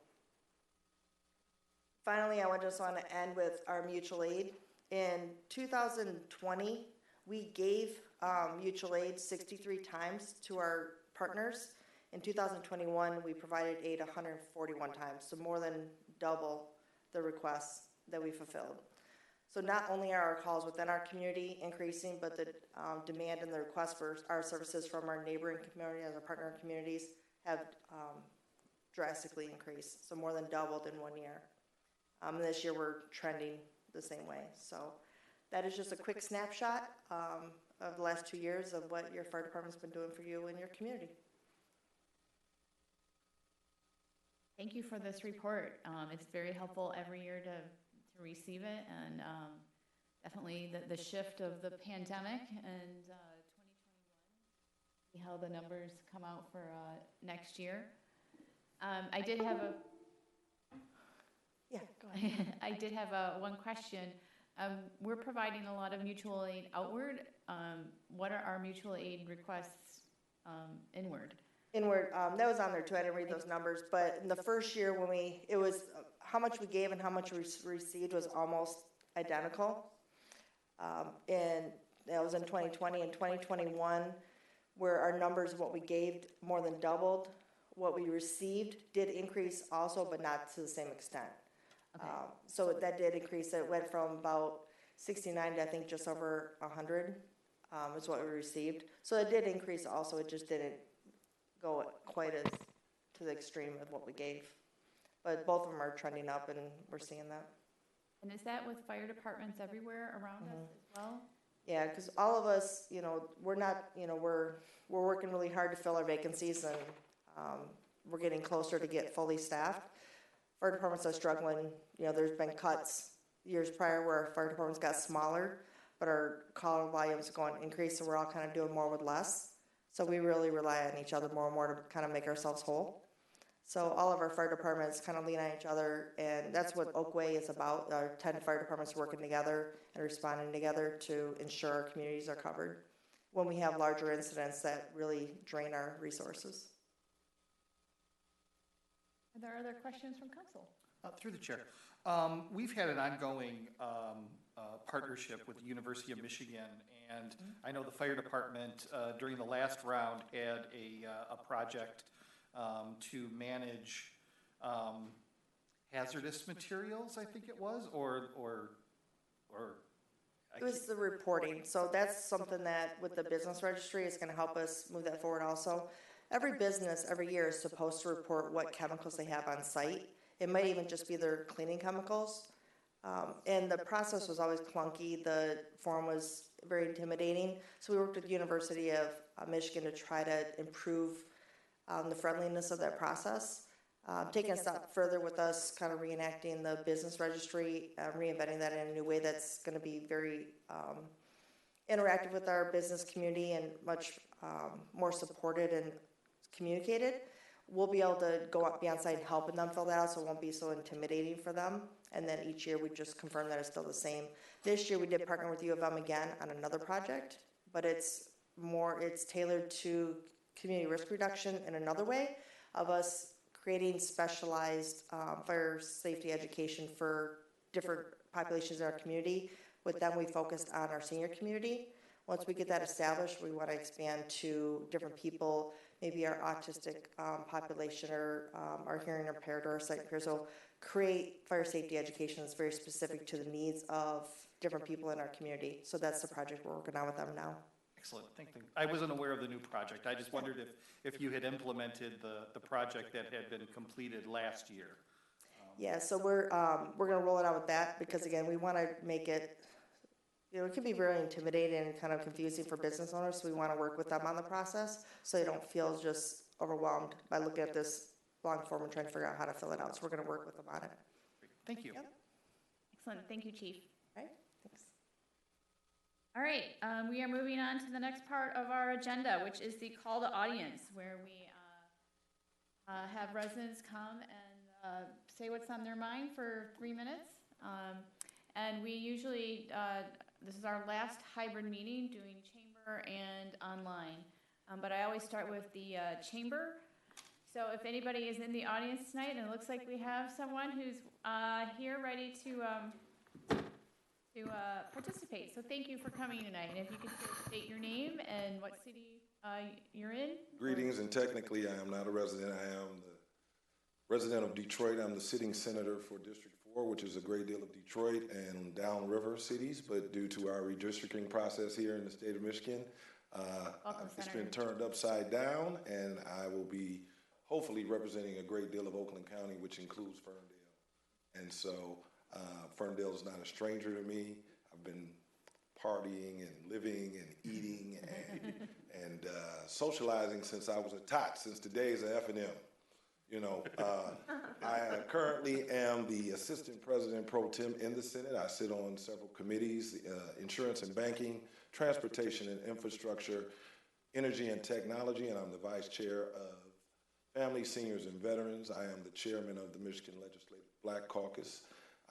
Finally, I just want to end with our mutual aid. In 2020, we gave mutual aid 63 times to our partners. In 2021, we provided aid 141 times, so more than double the requests that we fulfilled. So not only are our calls within our community increasing, but the demand and the request for our services from our neighboring community and our partner communities have drastically increased, so more than doubled in 1 year. This year we're trending the same way. So that is just a quick snapshot of the last 2 years of what your fire department's been doing for you and your community. Thank you for this report. It's very helpful every year to receive it, and definitely the shift of the pandemic and 2021, see how the numbers come out for next year. I did have a Yeah, go ahead. I did have one question. We're providing a lot of mutual aid outward. What are our mutual aid requests inward? Inward, that was on there too. I didn't read those numbers, but in the first year when it was how much we gave and how much we received was almost identical. And that was in 2020 and 2021, where our numbers, what we gave more than doubled. What we received did increase also, but not to the same extent. Okay. So that did increase. It went from about 69 to I think just over 100 is what we received. So it did increase also. It just didn't go quite as to the extreme of what we gave. But both of them are trending up, and we're seeing that. And is that with fire departments everywhere around us as well? Yeah, because all of us, we're not, we're working really hard to fill our vacancies, and we're getting closer to get fully staffed. Fire departments are struggling. There's been cuts years prior where our fire departments got smaller, but our call volumes are going to increase, so we're all kind of doing more with less. So we really rely on each other more and more to kind of make ourselves whole. So all of our fire departments kind of lean on each other, and that's what Oakway is about. Our 10 fire departments working together and responding together to ensure our communities are covered when we have larger incidents that really drain our resources. Are there other questions from council? Through the chair. We've had an ongoing partnership with the University of Michigan, and I know the fire department during the last round had a project to manage hazardous materials, I think it was, or It was the reporting, so that's something that with the business registry is gonna help us move that forward also. Every business, every year is supposed to report what chemicals they have on site. It might even just be their cleaning chemicals. And the process was always clunky, the form was very intimidating. So we worked with the University of Michigan to try to improve the friendliness of that process. Taking a step further with us, kind of reenacting the business registry, reinventing that in a new way that's going to be very interactive with our business community and much more supported and communicated. We'll be able to go up, be on site and helping them fill that out, so it won't be so intimidating for them. And then each year we just confirm that it's still the same. This year we did partner with U of M again on another project, but it's tailored to community risk reduction in another way of us creating specialized fire safety education for different populations in our community. With them, we focused on our senior community. Once we get that established, we want to expand to different people, maybe our autistic population or our hearing impaired or our sight impaired. So create fire safety education that's very specific to the needs of different people in our community. So that's the project we're working on with them now. Excellent, thank you. I wasn't aware of the new project. I just wondered if you had implemented the project that had been completed last year. Yeah, so we're going to roll it out with that because, again, we want to make it, it can be very intimidating and kind of confusing for business owners, so we want to work with them on the process so they don't feel just overwhelmed by looking at this long form and trying to figure out how to fill it out. So we're going to work with them on it. Thank you. Yep. Excellent, thank you, Chief. All right, thanks. All right, we are moving on to the next part of our agenda, which is the call to audience, where we have residents come and say what's on their mind for 3 minutes. And we usually, this is our last hybrid meeting, doing chamber and online. But I always start with the chamber. So if anybody is in the audience tonight, and it looks like we have someone who's here ready to participate. So thank you for coming tonight. And if you could state your name and what city you're in. Greetings, and technically I am not a resident. I am the resident of Detroit. I'm the sitting senator for District 4, which is a great deal of Detroit and downriver cities, but due to our redistricting process here in the state of Michigan, it's been turned upside down, and I will be hopefully representing a great deal of Oakland County, which includes Ferndale. And so Ferndale is not a stranger to me. I've been partying and living and eating and socializing since I was a tot, since the days of F&M. You know, I currently am the Assistant President Pro Tem in the Senate. I sit on several committees, insurance and banking, transportation and infrastructure, energy and technology, and I'm the Vice Chair of Family, Seniors, and Veterans. I am the Chairman of the Michigan Legislative Black Caucus.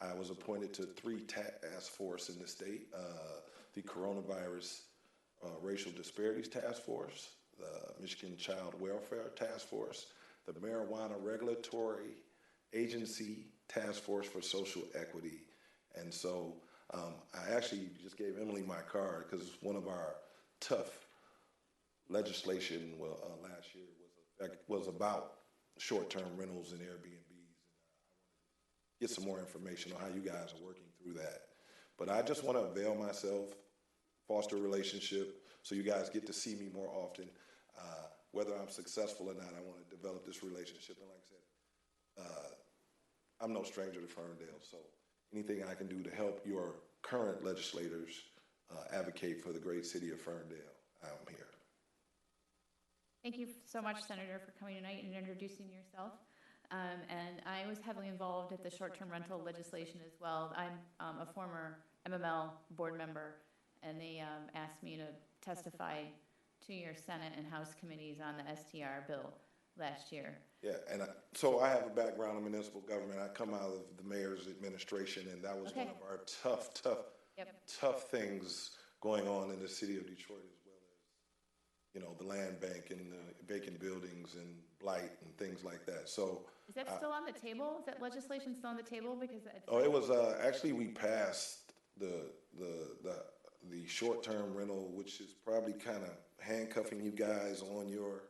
I was appointed to 3 task forces in the state, the Coronavirus Racial Disparities Task Force, the Michigan Child Welfare Task Force, the Marijuana Regulatory Agency Task Force for Social Equity. And so I actually just gave Emily my card because one of our tough legislation last year was about short-term rentals and Airbnbs. And get some more information on how you guys are working through that. But I just want to avail myself, foster a relationship, so you guys get to see me more often. Whether I'm successful or not, I want to develop this relationship. And like I said, I'm no stranger to Ferndale, so anything I can do to help your current legislators advocate for the great city of Ferndale, I'm here. Thank you so much, Senator, for coming tonight and introducing yourself. And I was heavily involved at the short-term rental legislation as well. I'm a former MML board member, and they asked me to testify to your Senate and House committees on the STR bill last year. Yeah, and so I have a background in municipal government. I come out of the mayor's administration, and that was one of our tough things going on in the city of Detroit, as well as, you know, the land bank and the vacant buildings and blight and things like that. So Is that still on the table? Is that legislation still on the table? Because it's. Oh, it was, actually, we passed the short-term rental, which is probably kind of handcuffing you guys on your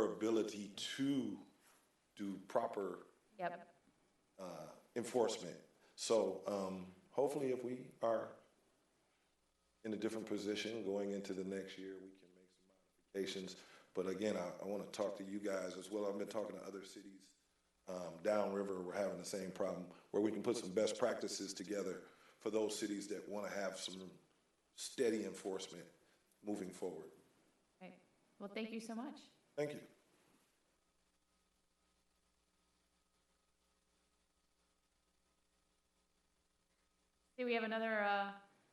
ability to do proper Yep. enforcement. So hopefully if we are in a different position going into the next year, we can make some modifications. But again, I want to talk to you guys as well. I've been talking to other cities downriver. We're having the same problem where we can put some best practices together for those cities that want to have some steady enforcement moving forward. Right. Well, thank you so much. Thank you. See, we have another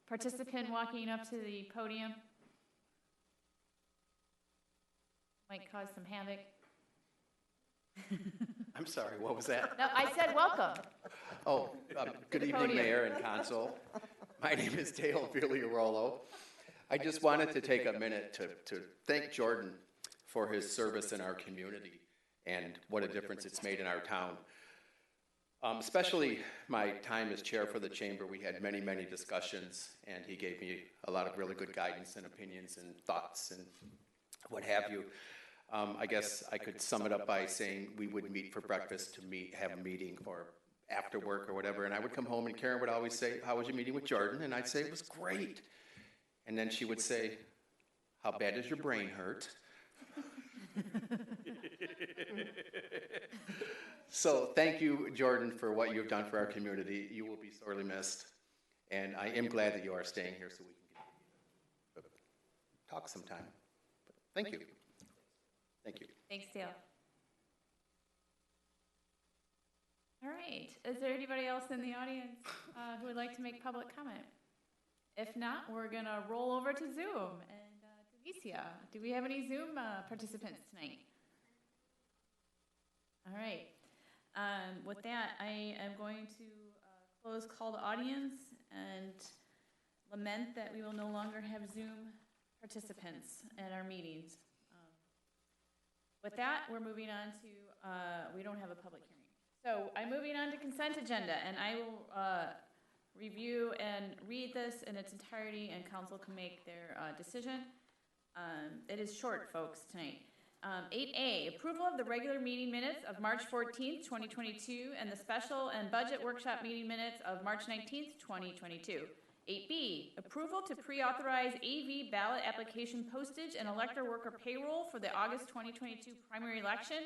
participant walking up to the podium. Might cause some havoc. I'm sorry, what was that? No, I said welcome. Oh, good the evening, podium. Mayor and Council. My name is Dale Villarolo. I just wanted to take a minute to thank Jordan for his service in our community and what a difference it's made in our town. Especially my time as chair for the chamber, we had many, many discussions, and he gave me a lot of really good guidance and opinions and thoughts and what have you. I guess I could sum it up by saying we would meet for breakfast to have a meeting or after work or whatever, and I would come home and Karen would always say, "How was your meeting with Jordan?" And I'd say, "It was great." And then she would say, "How bad does your brain hurt?" So thank you, Jordan, for what you've done for our community. You will be sorely missed, and I am glad that you are staying here so we can talk sometime. But thank you. Thank you. Thanks, Dale. All right. Is there anybody else in the audience who would like to make public comment? If not, we're going to roll over to Zoom. And Delicia, do we have any Zoom participants tonight? All right. With that, I am going to close call to audience and lament that we will no longer have Zoom participants at our meetings. With that, we're moving on to, we don't have a public hearing. So I'm moving on to consent agenda, and I will review and read this in its entirety, and council can make their decision. It is short, folks, tonight. 8A, approval of the regular meeting minutes of March 14th, 2022, and the special and budget workshop meeting minutes of March 19th, 2022. 8B, approval to pre-authorize AV ballot application postage and elector worker payroll for the August 2022 primary election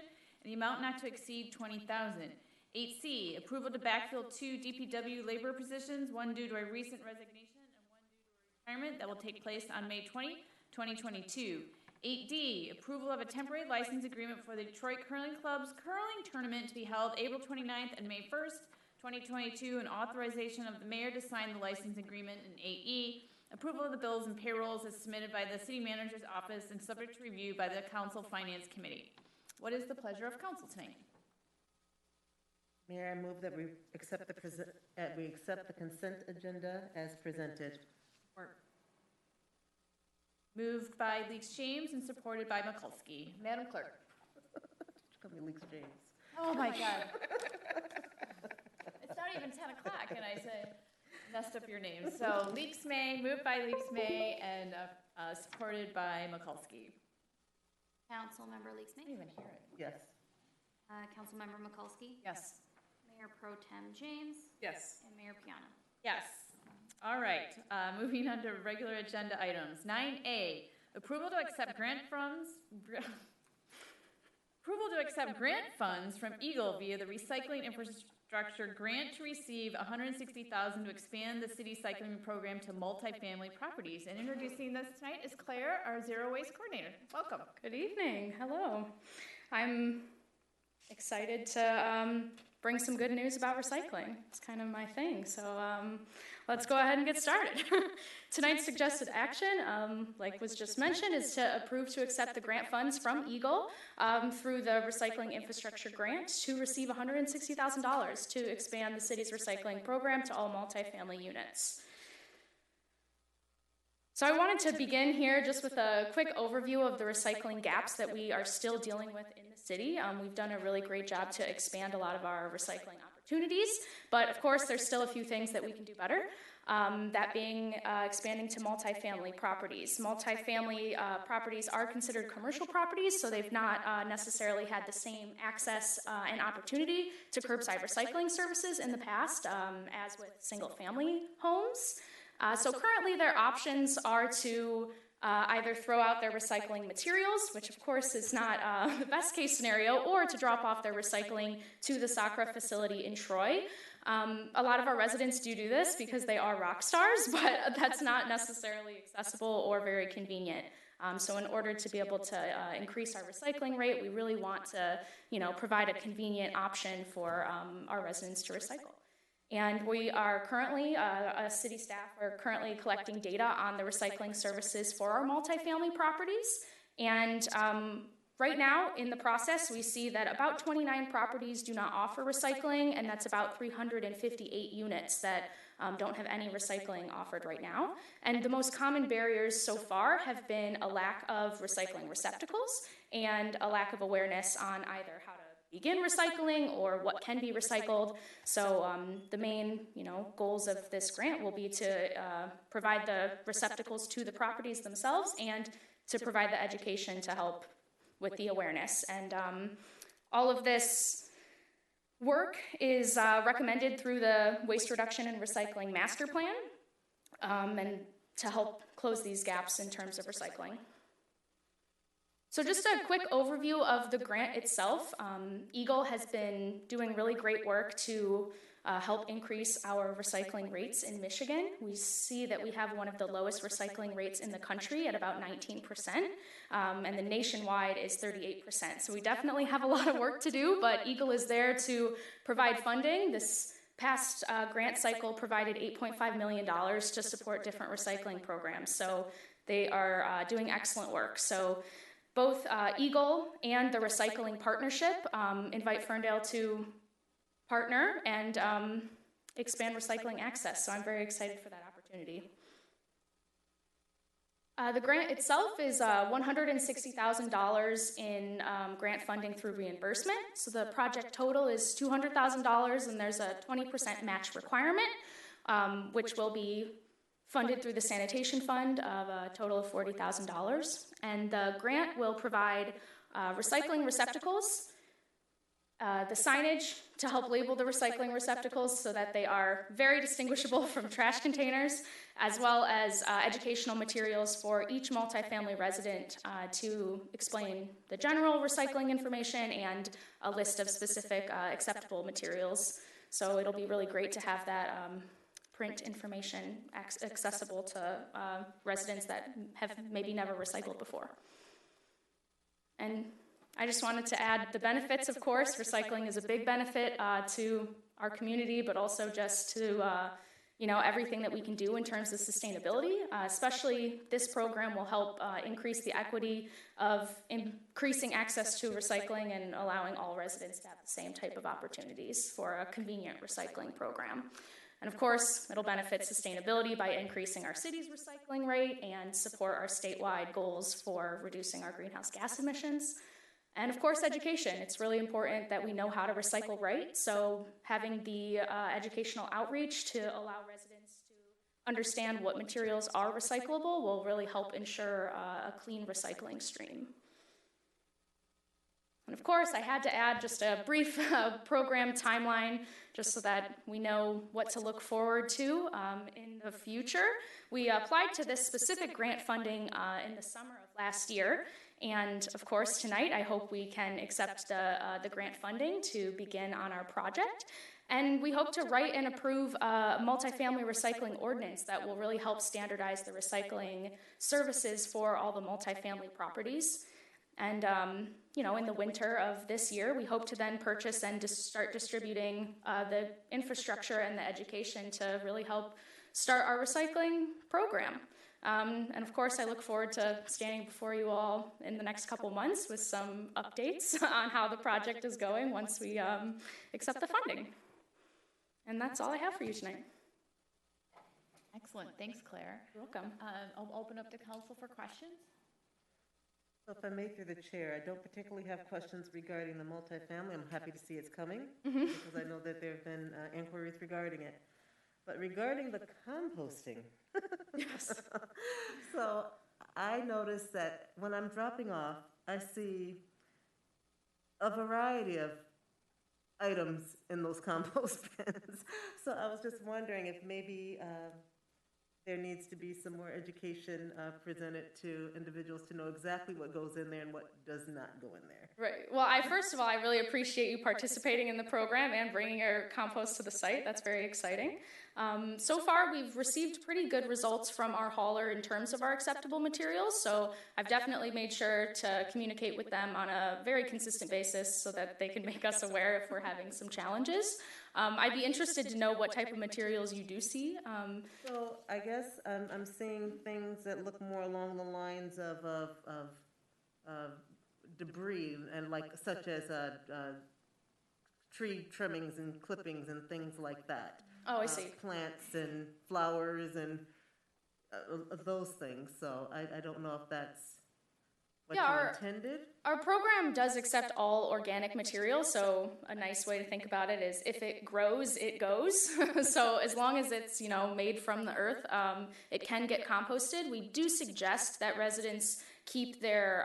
in the amount not to exceed $20,000. 8C, approval to backfill 2 DPW labor positions, one due to a recent resignation and one due to a retirement that will take place on May 20, 2022. 8D, approval of a temporary license agreement for the Detroit Curling Club's curling tournament to be held April 29th and May 1st, 2022, and authorization of the mayor to sign the license agreement. And 8E, approval of the bills and payrolls as submitted by the city manager's office and subject to review by the council finance committee. What is the pleasure of council tonight? Mayor, I move that we accept the consent agenda as presented. Moved by Leaks James and supported by Mikulski. Madam Clerk. Call me Leaks James. Oh my God. It's not even 10 o'clock and I said, messed up your name. So Leaks May, moved by Leaks May and supported by Mikulski. Councilmember Leaks May. I didn't even hear it. Yes. Councilmember Mikulski. Yes. Mayor Pro Tem James. Yes. And Mayor Piana. Yes. All right. Moving on to regular agenda items. 9A, approval to accept grant funds. Approval to accept grant funds from Eagle via the Recycling Infrastructure Grant to receive $160,000 to expand the city cycling program to multifamily properties. And introducing this tonight is Claire, our zero waste coordinator. Welcome. Good evening. Hello. I'm excited to bring some good news about recycling. It's kind of my thing. So let's go ahead and get started. Tonight's suggested action, like was just mentioned, is to approve to accept the grant funds from Eagle through the Recycling Infrastructure Grant to receive $160,000 to expand the city's recycling program to all multifamily units. So I wanted to begin here just with a quick overview of the recycling gaps that we are still dealing with in the city. We've done a really great job to expand a lot of our recycling opportunities, but of course there's still a few things that we can do better. That being expanding to multifamily properties. Multifamily properties are considered commercial properties, so they've not necessarily had the same access and opportunity to curbside recycling services in the past as with single-family homes. So currently their options are to either throw out their recycling materials, which of course is not the best case scenario, or to drop off their recycling to the Sacra facility in Troy. A lot of our residents do this because they are rock stars, but that's not necessarily accessible or very convenient. So in order to be able to increase our recycling rate, we really want to, provide a convenient option for our residents to recycle. And we are currently, city staff are currently collecting data on the recycling services for our multifamily properties. And right now, in the process, we see that about 29 properties do not offer recycling, and that's about 358 units that don't have any recycling offered right now. And the most common barriers so far have been a lack of recycling receptacles and a lack of awareness on either how to begin recycling or what can be recycled. So the main, goals of this grant will be to provide the receptacles to the properties themselves and to provide the education to help with the awareness. And all of this work is recommended through the Waste Reduction and Recycling Master Plan and to help close these gaps in terms of recycling. So just a quick overview of the grant itself. Eagle has been doing really great work to help increase our recycling rates in Michigan. We see that we have one of the lowest recycling rates in the country at about 19%, and the nationwide is 38%. So we definitely have a lot of work to do, but Eagle is there to provide funding. This past grant cycle provided $8.5 million to support different recycling programs. So they are doing excellent work. So both Eagle and the Recycling Partnership invite Ferndale to partner and expand recycling access. So I'm very excited for that opportunity. The grant itself is $160,000 in grant funding through reimbursement. So the project total is $200,000, and there's a 20% match requirement, which will be funded through the sanitation fund of a total of $40,000. And the grant will provide recycling receptacles, the signage to help label the recycling receptacles so that they are very distinguishable from trash containers, as well as educational materials for each multifamily resident to explain the general recycling information and a list of specific acceptable materials. So it'll be really great to have that print information accessible to residents that have maybe never recycled before. And I just wanted to add the benefits, of course. Recycling is a big benefit to our community, but also just to everything that we can do in terms of sustainability. Especially this program will help increase the equity of increasing access to recycling and allowing all residents to have the same type of opportunities for a convenient recycling program. And of course, it'll benefit sustainability by increasing our city's recycling rate and support our statewide goals for reducing our greenhouse gas emissions. And of course, education. It's really important that we know how to recycle right. So having the educational outreach to allow residents to understand what materials are recyclable will really help ensure a clean recycling stream. And of course, I had to add just a brief program timeline just so that we know what to look forward to in the future. We applied to this specific grant funding in the summer of last year. And of course, tonight, I hope we can accept the grant funding to begin on our project. And we hope to write and approve a multifamily recycling ordinance that will really help standardize the recycling services for all the multifamily properties. And, in the winter of this year, we hope to then purchase and start distributing the infrastructure and the education to really help start our recycling program. And of course, I look forward to standing before you all in the next couple months with some updates on how the project is going once we accept the funding. And that's all I have for you tonight. Excellent, thanks, Claire. You're welcome. I'll open up the council for questions. So if I may through the chair, I don't particularly have questions regarding the multifamily. I'm happy to see it's coming because I know that there have been inquiries regarding it. But regarding the composting, Yes. so I noticed that when I'm dropping off, I see a variety of items in those compost bins. So I was just wondering if maybe there needs to be some more education presented to individuals to know exactly what goes in there and what does not go in there. Right. Well, first of all, I really appreciate you participating in the program and bringing your compost to the site. That's very exciting. So far, we've received pretty good results from our hauler in terms of our acceptable materials. So I've definitely made sure to communicate with them on a very consistent basis so that they can make us aware if we're having some challenges. I'd be interested to know what type of materials you do see. So I guess I'm seeing things that look more along the lines of debris and like such as tree trimmings and clippings and things like that. Oh, I see. Plants and flowers and those things. So I don't know if that's what you intended. Our program does accept all organic materials, so a nice way to think about it is if it grows, it goes. So as long as it's, made from the earth, it can get composted. We do suggest that residents keep their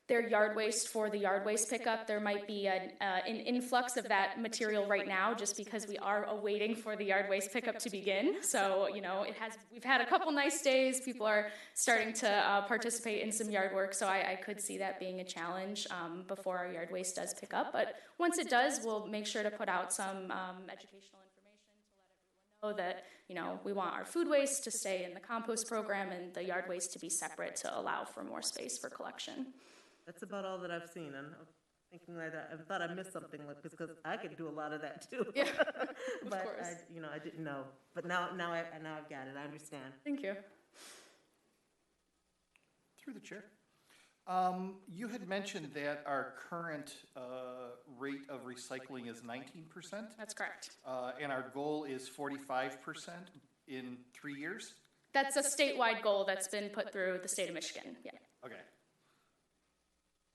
yard waste for the yard waste pickup. There might be an influx of that material right now just because we are awaiting for the yard waste pickup to begin. So, we've had a couple nice days. People are starting to participate in some yard work. So I could see that being a challenge before our yard waste does pick up. But once it does, we'll make sure to put out some educational information to let everyone know that, we want our food waste to stay in the compost program and the yard waste to be separate to allow for more space for collection. That's about all that I've seen, and I'm thinking like that. I thought I missed something because I could do a lot of that too. Yeah, but of course. I didn't know. But now I've got it. I understand. Thank you. Through the chair. You had mentioned that our current rate of recycling is 19%. That's correct. And our goal is 45% in 3 years? That's a statewide goal that's been put through the state of Michigan. Yeah. Okay.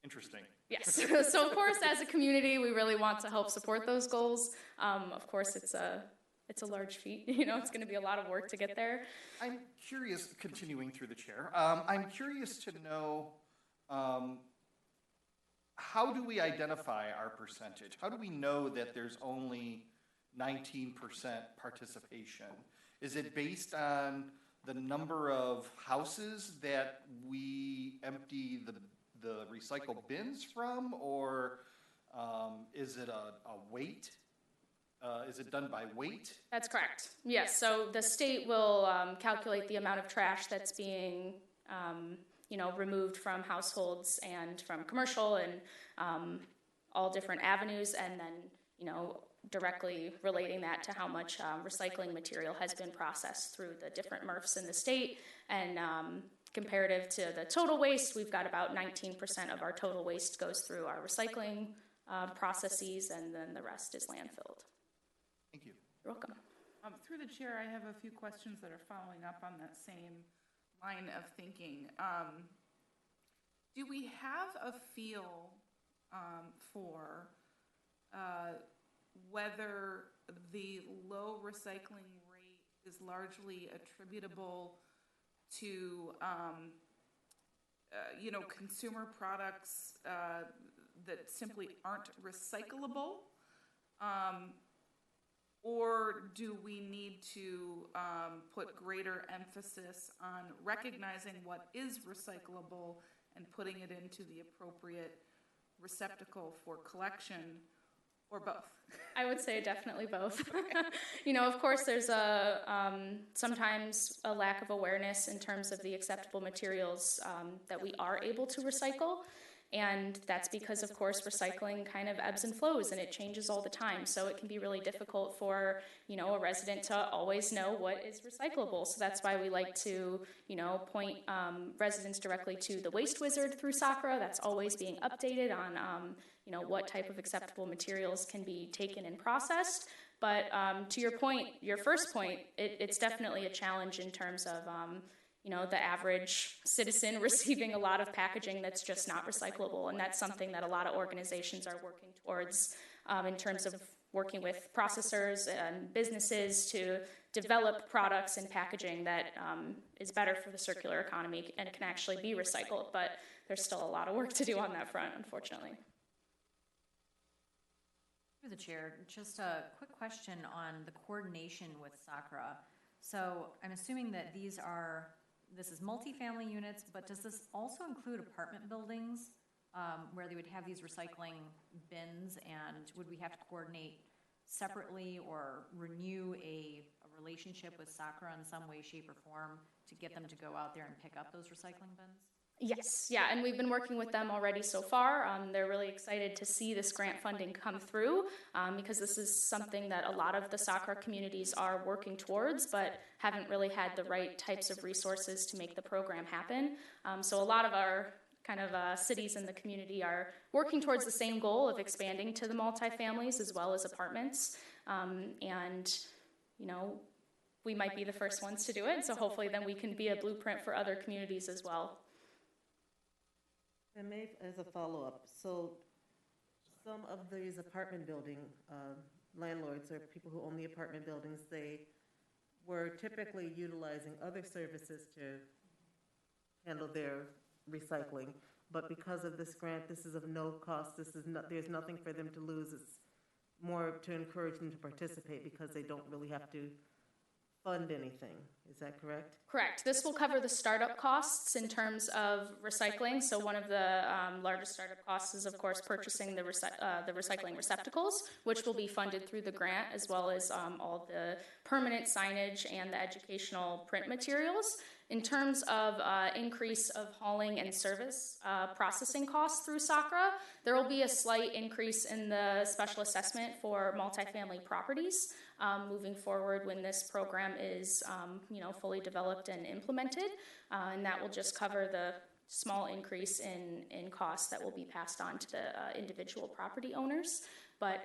Interesting. Yes. So of course, as a community, we really want to help support those goals. Of course, it's a large feat. It's going to be a lot of work to get there. I'm curious, continuing through the chair, I'm curious to know how do we identify our percentage? How do we know that there's only 19% participation? Is it based on the number of houses that we empty the recycle bins from, or is it a weight? Is it done by weight? That's correct. Yes. So the state will calculate the amount of trash that's being, removed from households and from commercial and all different avenues, and then, directly relating that to how much recycling material has been processed through the different MRFs in the state. And comparative to the total waste, we've got about 19% of our total waste goes through our recycling processes, and then the rest is landfilled. Thank you. You're welcome. Through the chair, I have a few questions that are following up on that same line of thinking. Do we have a feel for whether the low recycling rate is largely attributable to, consumer products that simply aren't recyclable? Or do we need to put greater emphasis on recognizing what is recyclable and putting it into the appropriate receptacle for collection, or both? I would say definitely both. Of course, there's sometimes a lack of awareness in terms of the acceptable materials that we are able to recycle. And that's because, of course, recycling kind of ebbs and flows, and it changes all the time. So it can be really difficult for, a resident to always know what is recyclable. So that's why we like to, point residents directly to the Waste Wizard through SACRA. That's always being updated on, what type of acceptable materials can be taken and processed. But to your point, your first point, it's definitely a challenge in terms of the average citizen receiving a lot of packaging that's just not recyclable, and that's something that a lot of organizations are working towards in terms of working with processors and businesses to develop products and packaging that is better for the circular economy and can actually be recycled. But there's still a lot of work to do on that front, unfortunately. Through the chair, just a quick question on the coordination with SACRA. So I'm assuming that this is multifamily units, but does this also include apartment buildings where they would have these recycling bins, and would we have to coordinate separately or renew a relationship with SACRA in some way, shape, or form to get them to go out there and pick up those recycling bins? Yes, yeah, and we've been working with them already so far. They're really excited to see this grant funding come through because this is something that a lot of the SACRA communities are working towards, but haven't really had the right types of resources to make the program happen. So a lot of our cities in the community are working towards the same goal of expanding to the multifamilies as well as apartments. We might be the first ones to do it, so hopefully then we can be a blueprint for other communities as well. And maybe as a follow-up, so some of these apartment building landlords or people who own the apartment buildings, they were typically utilizing other services to handle their recycling, but because of this grant, this is of no cost. There's nothing for them to lose. It's more to encourage them to participate because they don't really have to fund anything. Is that correct? Correct. This will cover the startup costs in terms of recycling. So one of the largest startup costs is, of course, purchasing the recycling receptacles, which will be funded through the grant, as well as all the permanent signage and the educational print materials. In terms of increase of hauling and service processing costs through SACRA, there will be a slight increase in the special assessment for multifamily properties moving forward when this program is fully developed and implemented, and that will just cover the small increase in costs that will be passed on to the individual property owners. But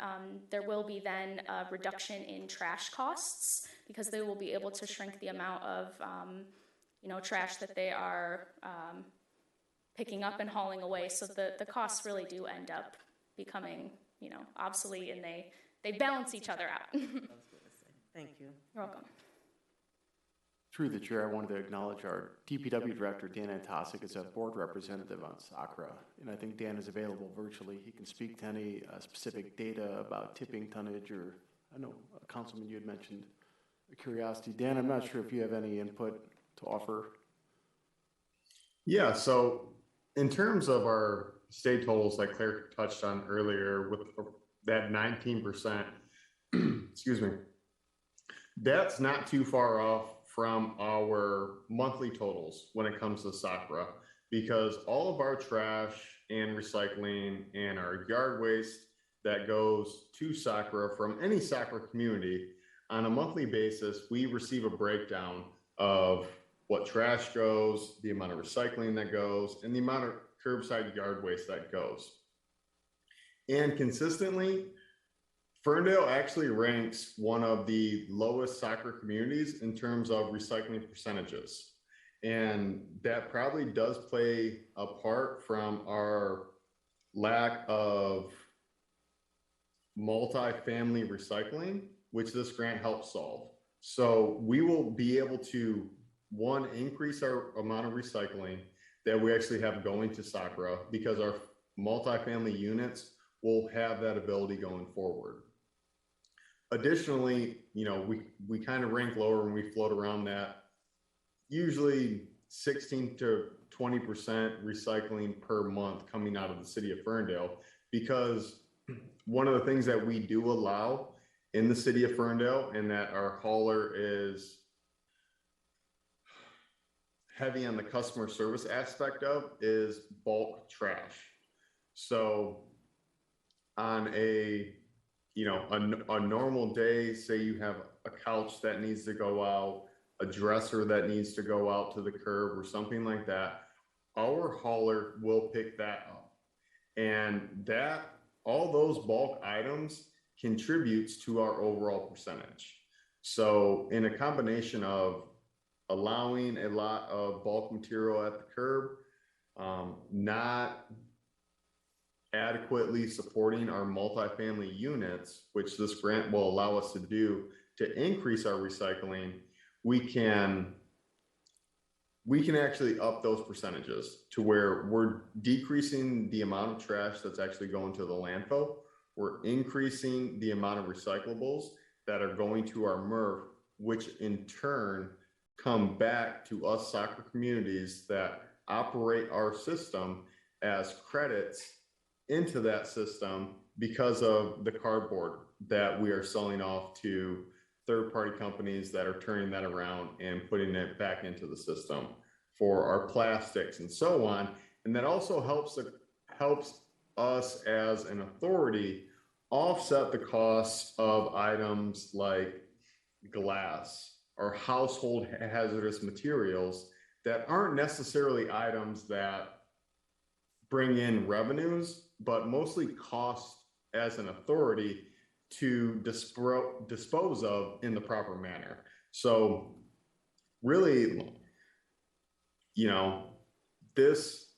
there will be then a reduction in trash costs because they will be able to shrink the amount of trash that they are picking up and hauling away. So the costs really do end up becoming, obsolete, and they balance each other out. I was going to say. Thank you. You're welcome. Through the chair, I wanted to acknowledge our DPW director, Dan Antosik, is a board representative on SACRA, and I think Dan is available virtually. He can speak to any specific data about tipping tonnage, or I know, Councilman, you had mentioned a curiosity. Dan, I'm not sure if you have any input to offer. Yeah, so in terms of our state totals, like Claire touched on earlier, with that 19%, excuse me, that's not too far off from our monthly totals when it comes to SACRA, because all of our trash and recycling and our yard waste that goes to SACRA from any SACRA community, on a monthly basis, we receive a breakdown of what trash goes, the amount of recycling that goes, and the amount of curbside yard waste that goes. And consistently, Ferndale actually ranks one of the lowest SACRA communities in terms of recycling percentages. And that probably does play a part from our lack of multi-family recycling, which this grant helps solve. So we will be able to, one, increase our amount of recycling that we actually have going to SACRA, because our multifamily units will have that ability going forward. Additionally, we kind of rank lower when we float around that, usually 16 to 20% recycling per month coming out of the city of Ferndale, because one of the things that we do allow in the city of Ferndale, and that our hauler is heavy on the customer service aspect of, is bulk trash. So on a normal day, say you have a couch that needs to go out, a dresser that needs to go out to the curb or something like that, our hauler will pick that up. And that, all those bulk items contributes to our overall percentage. So in a combination of allowing a lot of bulk material at the curb, not adequately supporting our multifamily units, which this grant will allow us to do to increase our recycling, we can actually up those percentages to where we're decreasing the amount of trash that's actually going to the landfill. We're increasing the amount of recyclables that are going to our MRF, which in turn come back to us soccer communities that operate our system as credits into that system because of the cardboard that we are selling off to third-party companies that are turning that around and putting it back into the system for our plastics and so on. And that also helps us as an authority offset the costs of items like glass or household hazardous materials that aren't necessarily items that bring in revenues, but mostly cost as an authority to dispose of in the proper manner. So really, you know, this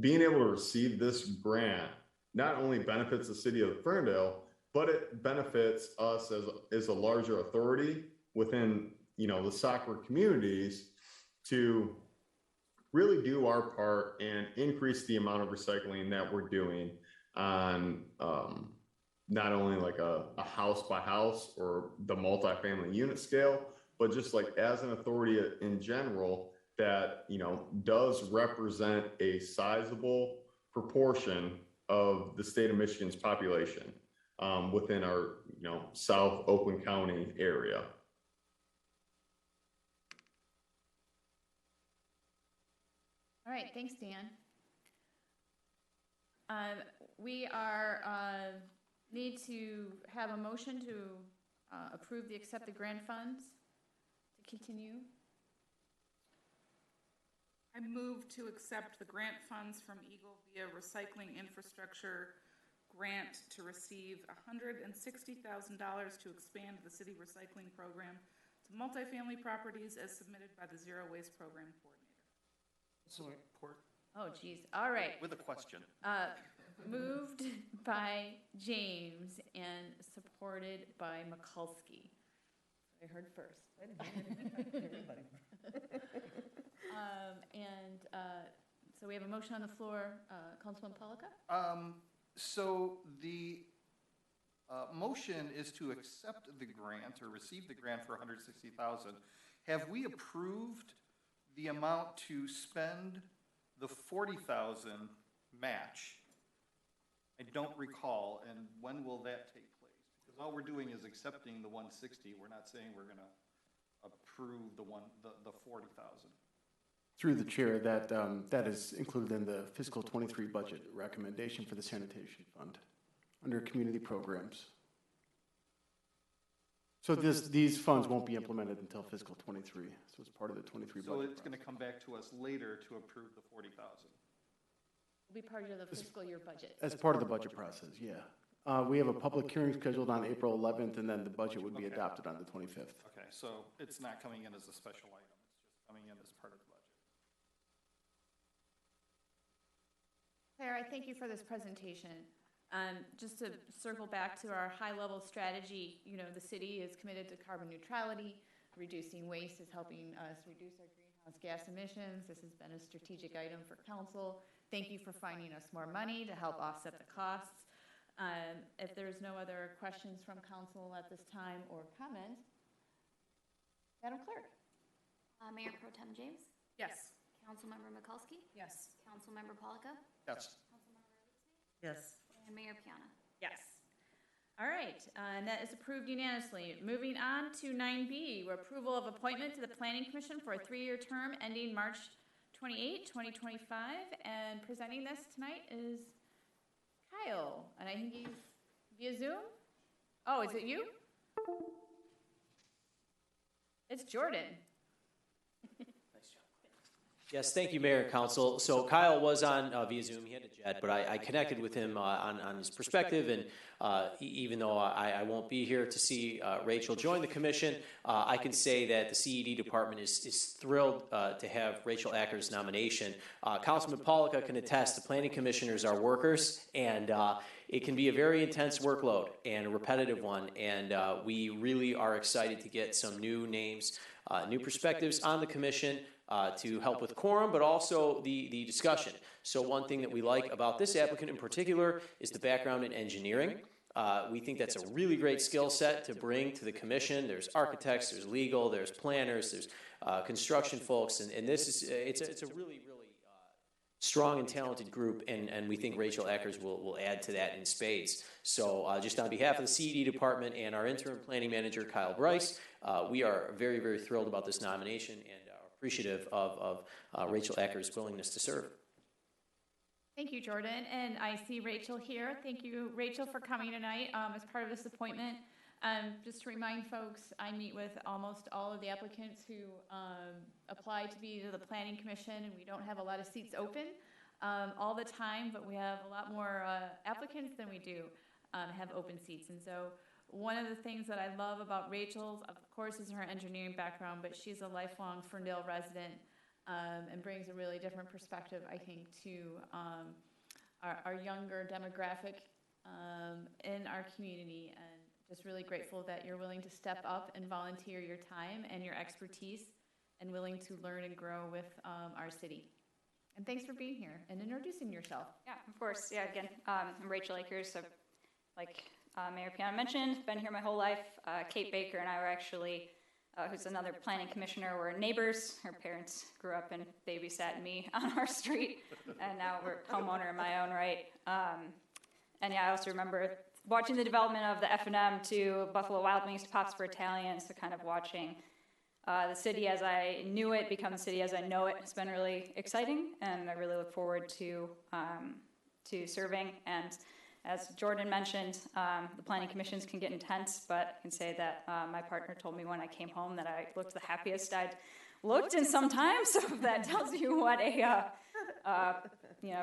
being able to receive this grant not only benefits the city of Ferndale, but it benefits us as a larger authority within, you know, the soccer communities to really do our part and increase the amount of recycling that we're doing on not only like a house by house or the multifamily unit scale, but just like as an authority in general that, you know, does represent a sizable proportion of the state of Michigan's population within our, you know, South Oakland County area. All right, thanks, Dan. We need to have a motion to approve the accept the grant funds to continue. I move to accept the grant funds from Eagle via Recycling Infrastructure grant to receive $160,000 to expand the city recycling program to multifamily properties as submitted by the Zero Waste Program Coordinator. Support. Oh, geez. All right. With a question. Moved by James and supported by Mikulski. I heard first. So we have a motion on the floor. Councilman Polika? So the motion is to accept the grant or receive the grant for $160,000. Have we approved the amount to spend the $40,000 match? I don't recall, and when will that take place? Because all we're doing is accepting the 160. We're not saying we're going to approve the 40,000. Through the chair, that is included in the fiscal 23 budget recommendation for the sanitation fund under community programs. So these funds won't be implemented until fiscal 23. So it's part of the 23 budget. So it's going to come back to us later to approve the 40,000. Will be part of the fiscal year budget. As part of the budget process, yeah. We have a public hearing scheduled on April 11th, and then the budget would be adopted on the 25th. Okay, so it's not coming in as a special item. It's just coming in as part of the budget. Claire, I thank you for this presentation. Just to circle back to our high-level strategy, you know, the city is committed to carbon neutrality. Reducing waste is helping us reduce our greenhouse gas emissions. This has been a strategic item for council. Thank you for finding us more money to help offset the costs. If there's no other questions from council at this time or comments, Madam Clerk. Mayor Pro Tem James? Yes. Councilmember Mikulski? Yes. Councilmember Polika? Yes. Councilmember Leaksby? Yes. And Mayor Piana? Yes. All right, and that is approved unanimously. Moving on to 9B, approval of appointment to the Planning Commission for a 3-year term ending March 28, 2025. And presenting this tonight is Kyle, and I think he's via Zoom. Oh, is it you? It's Jordan. Nice job. Yes, thank you, Mayor and Council. So Kyle was on via Zoom. He had a jet, but I connected with him on his perspective. And even though I won't be here to see Rachel join the commission, I can say that the CED department is thrilled to have Rachel Acker's nomination. Councilman Pollica can attest the planning commissioners are workers, and it can be a very intense workload and a repetitive one. And we really are excited to get some new names, new perspectives on the commission. To help with quorum, but also the discussion. So one thing that we like about this applicant in particular is the background in engineering. We think that's a really great skill set to bring to the commission. There's architects, there's legal, there's planners, there's construction folks, and this is it's a really strong and talented group, and we think Rachel Eckers will add to that in spades. So just on behalf of the CED department and our interim planning manager Kyle Bryce, we are very, very thrilled about this nomination and appreciative of Rachel Acker's willingness to serve. Thank you, Jordan. And I see Rachel here. Thank you, Rachel, for coming tonight as part of this appointment. Just to remind folks, I meet with almost all of the applicants who apply to be to the Planning Commission, and we don't have a lot of seats open all the time, but we have a lot more applicants than we do have open seats. And so one of the things that I love about Rachel's, of course, is her engineering background, but she's a lifelong Ferndale resident and brings a really different perspective, I think, to our younger demographic in our community. And just really grateful that you're willing to step up and volunteer your time and your expertise and willing to learn and grow with our city. And thanks for being here and introducing yourself. Yeah, of course. Yeah, again, I'm Rachel Akers. So, like Mayor Piana mentioned, been here my whole life. Kate Baker and I were actually, who's another planning commissioner, were neighbors. Her parents grew up and babysat me on our street, and now we're homeowner in my own right. And yeah, I also remember watching the development of the F&M to Buffalo Wild Wings to Pops for Italians, to kind of watching the city as I knew it become the city as I know it. It's been really exciting, and I really look forward to serving. And as Jordan mentioned, the planning commissions can get intense, but I can say that my partner told me when I came home that I looked the happiest I'd looked in some time. So if that tells you what a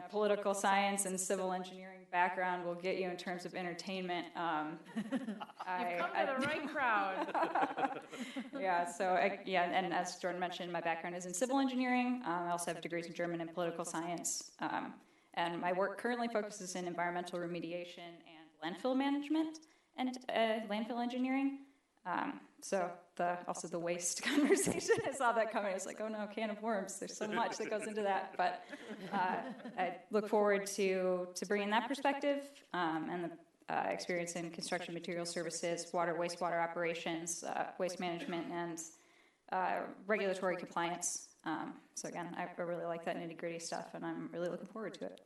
political science and civil engineering background will get you in terms of entertainment. You've come to the right crowd. Yeah, so and as Jordan mentioned, my background is in civil engineering. I also have degrees in German and political science. And my work currently focuses in environmental remediation and landfill management and landfill engineering. So also the waste conversation, I saw that coming. I was like, oh no, can of worms. There's so much that goes into that. But I look forward to bringing that perspective and the experience in construction material services, water, wastewater operations, waste management, and regulatory compliance. So again, I really like that nitty-gritty stuff, and I'm really looking forward to it.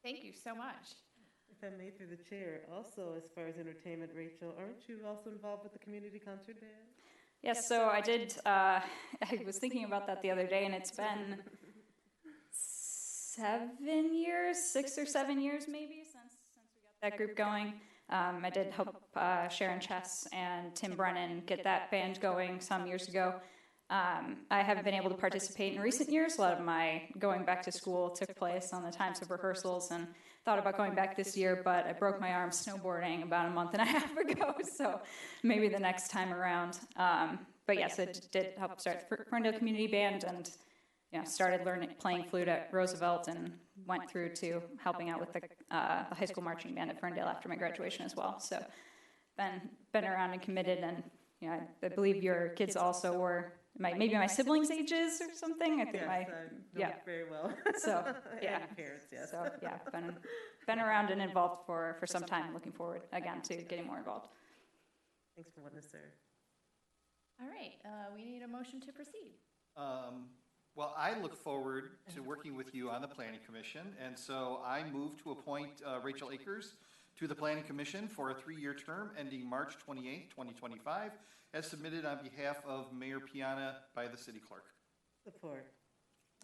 Thank you so much. If I may, through the chair, also as far as entertainment, Rachel, aren't you also involved with the community concert band? Yes, so I did, I was thinking about that the other day, and it's been 6 or 7 years maybe since we got that group going. I did help Sharon Chess and Tim Brennan get that band going some years ago. I haven't been able to participate in recent years. A lot of my going back to school took place on the times of rehearsals, and thought about going back this year, but I broke my arm snowboarding about a month and a half ago, so maybe the next time around. But yes, it did help start the Ferndale Community Band, and started playing flute at Roosevelt, and went through to helping out with the high school marching band at Ferndale after my graduation as well. So been around and committed, and I believe your kids also were maybe my siblings' ages or something. I think yes, very well. So yeah, parents, yes. So yeah, been around and involved for some time. Looking forward again to getting more involved. Thanks for letting us serve. All right, we need a motion to proceed. Well, I look forward to working with you on the Planning Commission, and so I move to appoint Rachel Akers to the Planning Commission for a 3-year term ending March 28, 2025, as submitted on behalf of Mayor Piana by the City Clerk. Support.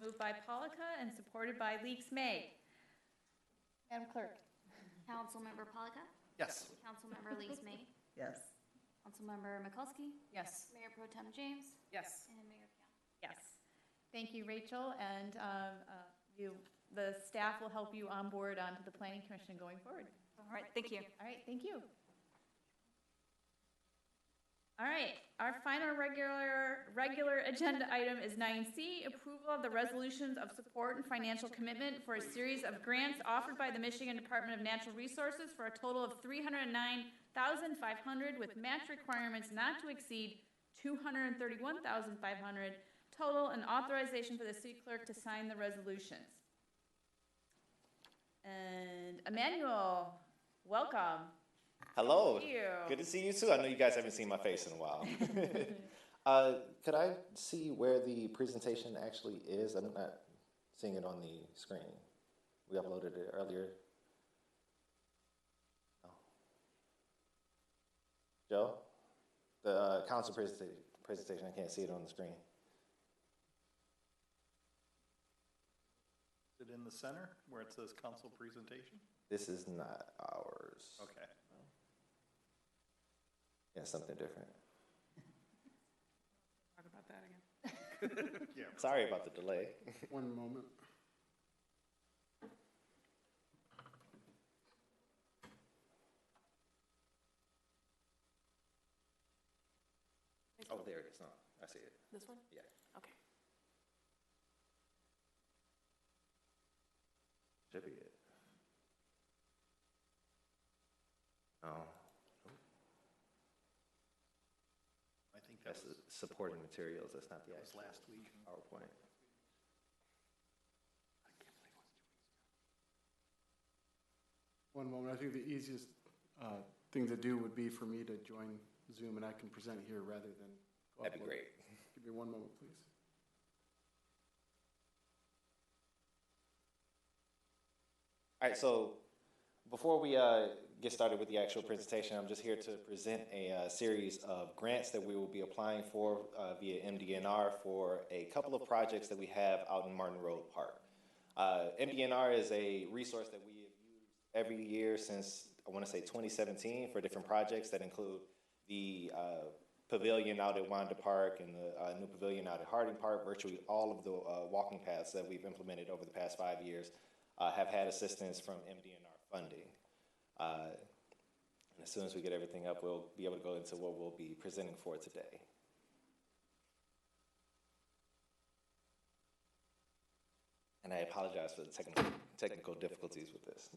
Moved by Pollica and supported by Leaks May. Madam Clerk. Councilmember Pollica? Yes. Councilmember Leaks May? Yes. Councilmember Mikulski? Yes. Mayor Pro Tem James? Yes. And Mayor Piana? Yes. Thank you, Rachel, and the staff will help you onboard onto the Planning Commission going forward. All right, thank you. All right, thank you. All right, our final regular agenda item is 9C, approval of the resolutions of support and financial commitment for a series of grants offered by the Michigan Department of Natural Resources for a total of $309,500 with match requirements not to exceed $231,500 total, and authorization for the city clerk to sign the resolutions. And Emmanuel, welcome. Hello. Thank you. Good to see you too. I know you guys haven't seen my face in a while. Could I see where the presentation actually is? I'm not seeing it on the screen. We uploaded it earlier. Oh. Joe? The council presentation, I can't see it on the screen. Is it in the center where it says council presentation? This is not ours. Okay. Yeah, something different. Talk about that again. Yeah. Sorry about the delay. One moment. Oh, there it is. No, I see it. This one? Yeah. Okay. Should be it. Oh. I think That's the supporting materials. That's not the was last week. PowerPoint. One moment. I think the easiest thing to do would be for me to join Zoom, and I can present here rather than go That'd be upload. great. Give me one moment, please. All right, so before we get started with the actual presentation, I'm just here to present a series of grants that we will be applying for via MDNR for a couple of projects that we have out in Martin Road Park. MDNR is a resource that we have used every year since, I want to say, 2017 for different projects that include the pavilion out at Wanda Park and the new pavilion out at Harding Park. Virtually all of the walking paths that we've implemented over the past 5 years have had assistance from MDNR funding. And as soon as we get everything up, we'll be able to go into what we'll be presenting for today. And I apologize for the technical difficulties with this.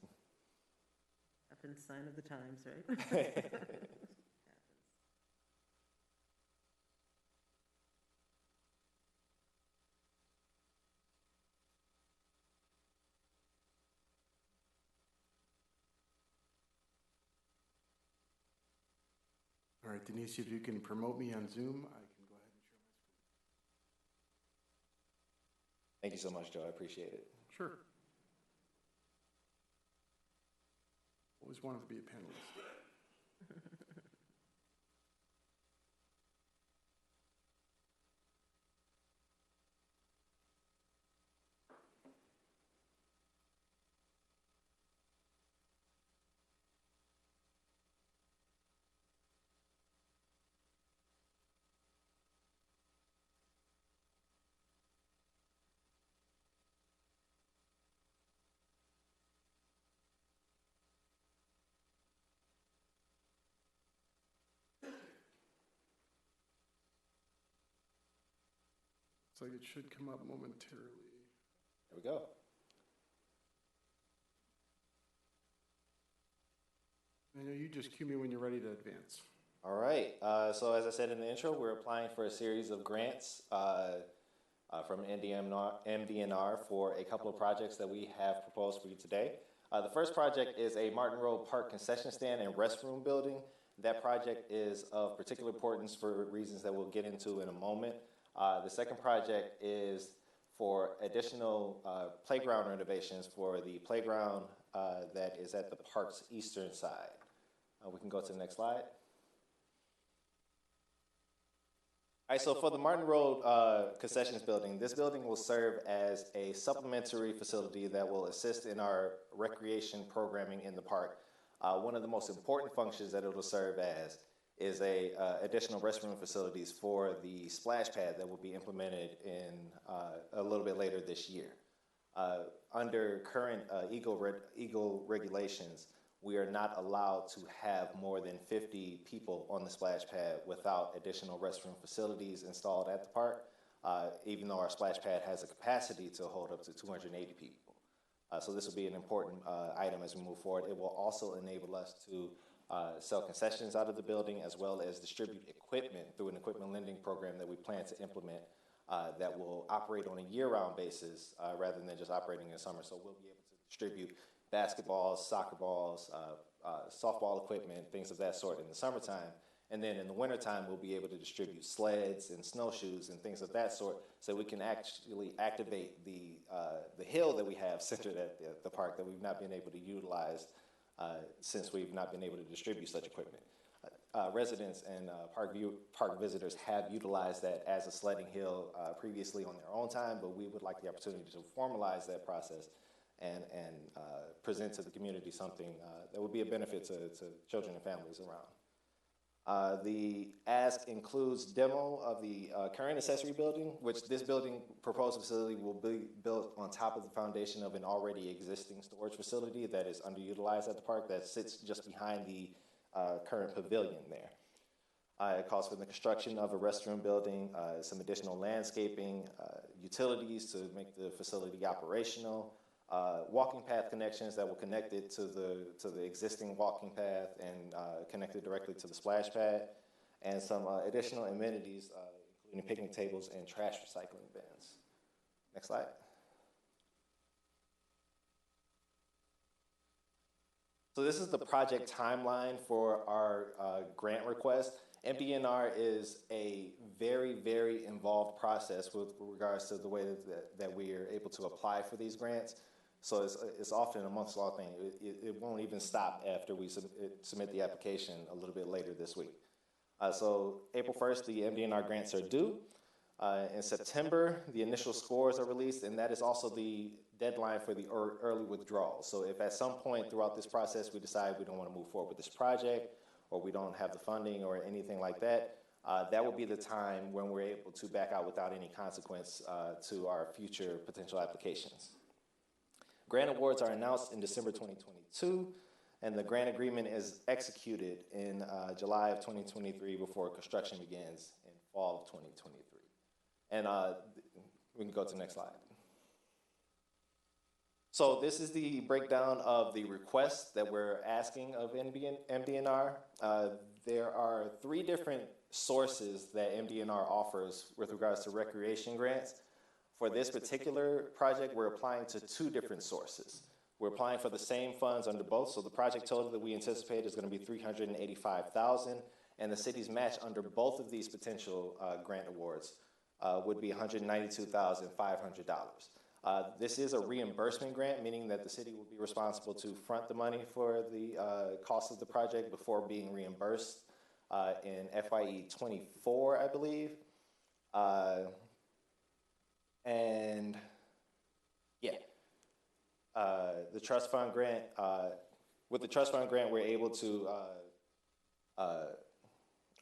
Happens, sign of the times, right? All right, Denise, if you can promote me on Zoom, I can go ahead and share my screen. Thank you so much, Joe. I appreciate it. Sure. Always wanted to be a panelist. Looks like it should come up momentarily. There we go. I know you just cue me when you're ready to advance. All right. So as I said in the intro, we're applying for a series of grants from MDNR for a couple of projects that we have proposed for you today. The first project is a Martin Road Park concession stand and restroom building. That project is of particular importance for reasons that we'll get into in a moment. The second project is for additional playground renovations for the playground that is at the park's eastern side. We can go to the next slide. All right, so for the Martin Road concessions building, this building will serve as a supplementary facility that will assist in our recreation programming in the park. One of the most important functions that it will serve as is a additional restroom facilities for the splash pad that will be implemented in a little bit later this year. Under current Eagle regulations, we are not allowed to have more than 50 people on the splash pad without additional restroom facilities installed at the park, even though our splash pad has a capacity to hold up to 280 people. So this will be an important item as we move forward. It will also enable us to sell concessions out of the building, as well as distribute equipment through an equipment lending program that we plan to implement that will operate on a year-round basis rather than just operating in summer. So we'll be able to distribute basketballs, soccer balls, softball equipment, things of that sort in the summertime. And then in the wintertime, we'll be able to distribute sleds and snowshoes and things of that sort, so we can actually activate the hill that we have centered at the park that we've not been able to utilize since we've not been able to distribute such equipment. Residents and park visitors have utilized that as a sledding hill previously on their own time, but we would like the opportunity to formalize that process and present to the community something that would be a benefit to children and families around. The ask includes demo of the current accessory building, which this building proposed facility will be built on top of the foundation of an already existing storage facility that is underutilized at the park that sits just behind the current pavilion there. It calls for the construction of a restroom building, some additional landscaping, utilities to make the facility operational, walking path connections that will connect it to the existing walking path and connect it directly to the splash pad, and some additional amenities, including picnic tables and trash recycling bins. Next slide. So this is the project timeline for our grant request. MDNR is a very, very involved process with regards to the way that we are able to apply for these grants. So it's often a months-long thing. It won't even stop after we submit the application a little bit later this week. So April 1st, the MDNR grants are due. In September, the initial scores are released, and that is also the deadline for the early withdrawal. So if at some point throughout this process we decide we don't want to move forward with this project, or we don't have the funding or anything like that, that will be the time when we're able to back out without any consequence to our future potential applications. Grant awards are announced in December 2022, and the grant agreement is executed in July of 2023 before construction begins in fall of 2023. And we can go to the next slide. So this is the breakdown of the requests that we're asking of MDNR. There are 3 different sources that MDNR offers with regards to recreation grants. For this particular project, we're applying to 2 different sources. We're applying for the same funds under both, so the project total that we anticipate is going to be $385,000, and the city's match under both of these potential grant awards would be $192,500. This is a reimbursement grant, meaning that the city will be responsible to front the money for the cost of the project before being reimbursed in FYE 24, I believe. And yeah, the trust fund grant, with the trust fund grant, we're able to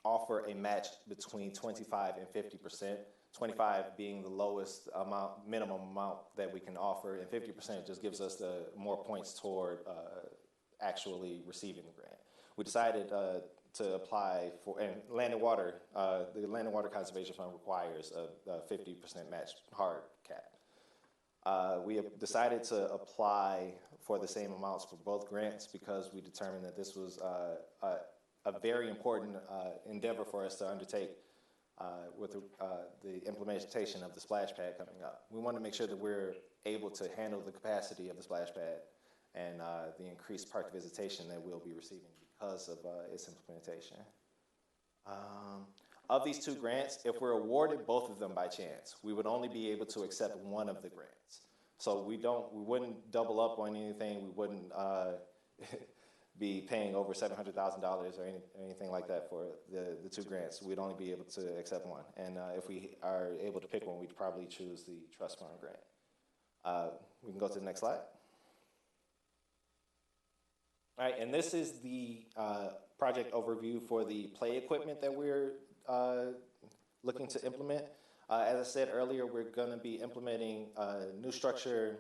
offer a match between 25 and 50%. 25 being the lowest minimum amount that we can offer, and 50% just gives us the more points toward actually receiving the grant. We decided to apply for, and Land and Water, the Land and Water Conservation Fund requires a 50% match hard cap. We have decided to apply for the same amounts for both grants because we determined that this was a very important endeavor for us to undertake with the implementation of the splash pad coming up. We want to make sure that we're able to handle the capacity of the splash pad and the increased park visitation that we'll be receiving because of its implementation. Of these 2 grants, if we're awarded both of them by chance, we would only be able to accept one of the grants. So we wouldn't double up on anything. We wouldn't be paying over $700,000 or anything like that for the 2 grants. We'd only be able to accept one. And if we are able to pick one, we'd probably choose the trust fund grant. We can go to the next slide. All right, and this is the project overview for the play equipment that we're looking to implement. As I said earlier, we're going to be implementing new structure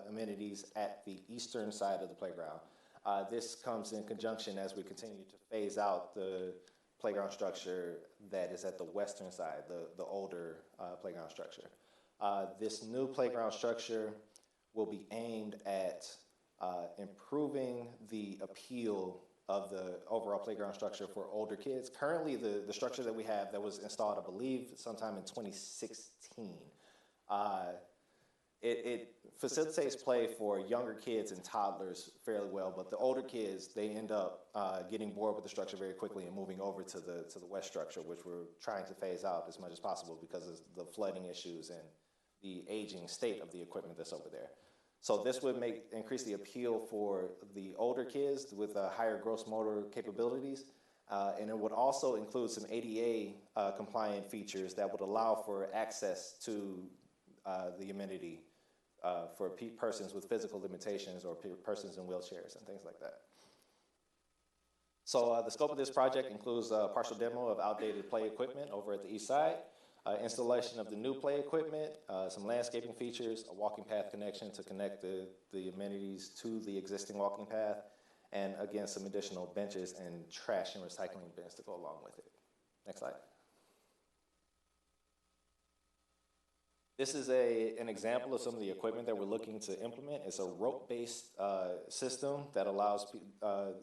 amenities at the eastern side of the playground. This comes in conjunction as we continue to phase out the playground structure that is at the western side, the older playground structure. This new playground structure will be aimed at improving the appeal of the overall playground structure for older kids. Currently, the structure that we have that was installed, I believe, sometime in 2016, it facilitates play for younger kids and toddlers fairly well, but the older kids, they end up getting bored with the structure very quickly and moving over to the west structure, which we're trying to phase out as much as possible because of the flooding issues and the aging state of the equipment that's over there. So this would increase the appeal for the older kids with higher gross motor capabilities, and it would also include some ADA compliant features that would allow for access to the amenity for persons with physical limitations or persons in wheelchairs and things like that. So the scope of this project includes a partial demo of outdated play equipment over at the east side, installation of the new play equipment, some landscaping features, a walking path connection to connect the amenities to the existing walking path, and again, some additional benches and trash and recycling bins to go along with it. Next slide. This is an example of some of the equipment that we're looking to implement. It's a rope-based system that allows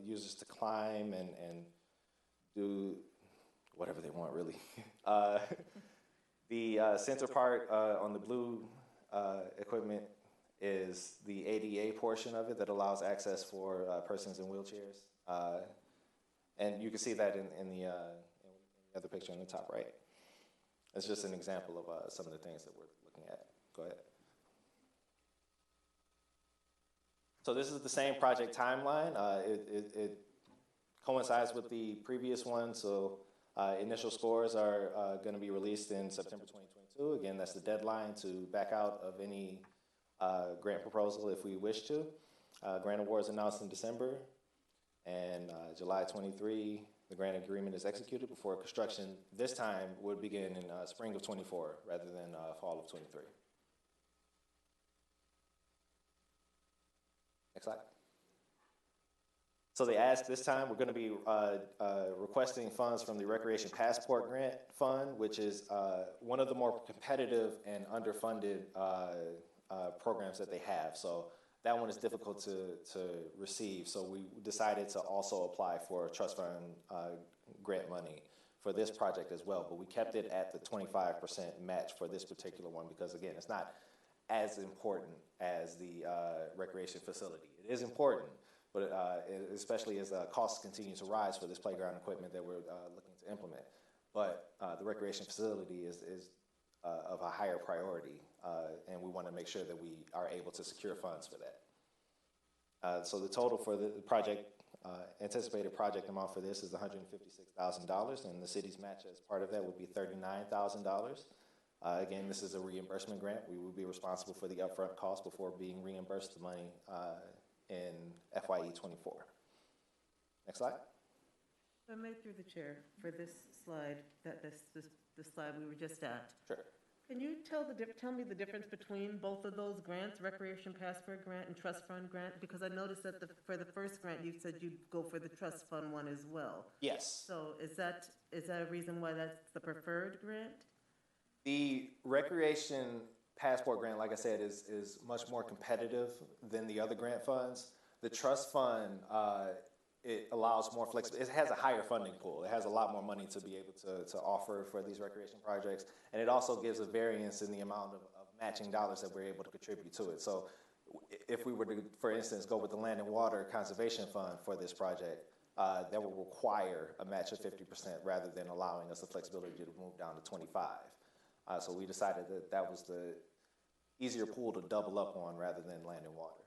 users to climb and do whatever they want, really. The center part on the blue equipment is the ADA portion of it that allows access for persons in wheelchairs. And you can see that in the other picture in the top right. It's just an example of some of the things that we're looking at. Go ahead. So this is the same project timeline. It coincides with the previous one. So initial scores are going to be released in September 2022. Again, that's the deadline to back out of any grant proposal if we wish to. Grant awards announced in December, and July 23, the grant agreement is executed before construction this time would begin in spring of 24 rather than fall of 23. Next slide. So they asked this time, we're going to be requesting funds from the Recreation Passport Grant Fund, which is one of the more competitive and underfunded programs that they have. So that one is difficult to receive. So we decided to also apply for trust fund grant money for this project as well. But we kept it at the 25% match for this particular one because, again, it's not as important as the recreation facility. It is important, but especially as costs continue to rise for this playground equipment that we're looking to implement. But the recreation facility is of a higher priority, and we want to make sure that we are able to secure funds for that. So the total for the project, anticipated project amount for this is $156,000, and the city's match as part of that would be $39,000. Again, this is a reimbursement grant. We will be responsible for the upfront cost before being reimbursed the money in FYE 24. Next slide. I made through the chair for this slide, this slide we were just at. Sure. Can you tell me the difference between both of those grants, Recreation Passport Grant and Trust Fund Grant? Because I noticed that for the first grant, you said you'd go for the Trust Fund one as well. Yes. So is that a reason why that's the preferred grant? The Recreation Passport Grant, like I said, is much more competitive than the other grant funds. The Trust Fund, it allows more flexibility. It has a higher funding pool. It has a lot more money to be able to offer for these recreation projects. And it also gives a variance in the amount of matching dollars that we're able to contribute to it. So if we were to, for instance, go with the Land and Water Conservation Fund for this project, that will require a match of 50% rather than allowing us the flexibility to move down to 25. So we decided that was the easier pool to double up on rather than Land and Water.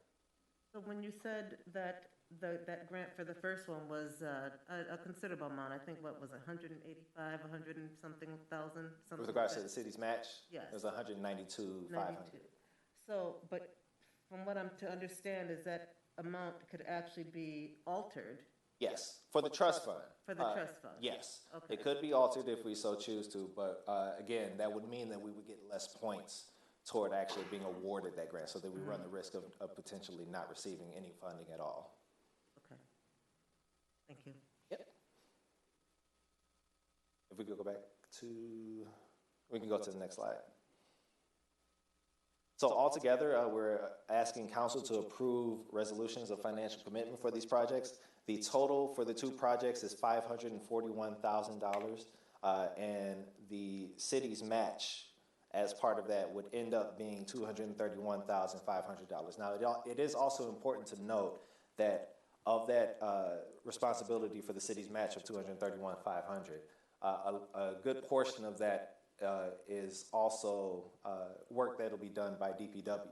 So when you said that that grant for the first one was a considerable amount, I think what was it, 185, 100 and something thousand? With regards to the city's match, yes, it was 192,500. So, but from what I'm to understand is that amount could actually be altered Yes, for the trust fund. for the trust fund? Yes. Okay. It could be altered if we so choose to, but again, that would mean that we would get less points toward actually being awarded that grant, so that we run the risk of potentially not receiving any funding at all. Okay. Thank you. Yep. If we could go back to, we can go to the next slide. So altogether, we're asking council to approve resolutions of financial commitment for these projects. The total for the two projects is $541,000, and the city's match as part of that would end up being $231,500. Now, it is also important to note that of that responsibility for the city's match of $231,500, a good portion of that is also work that will be done by DPW.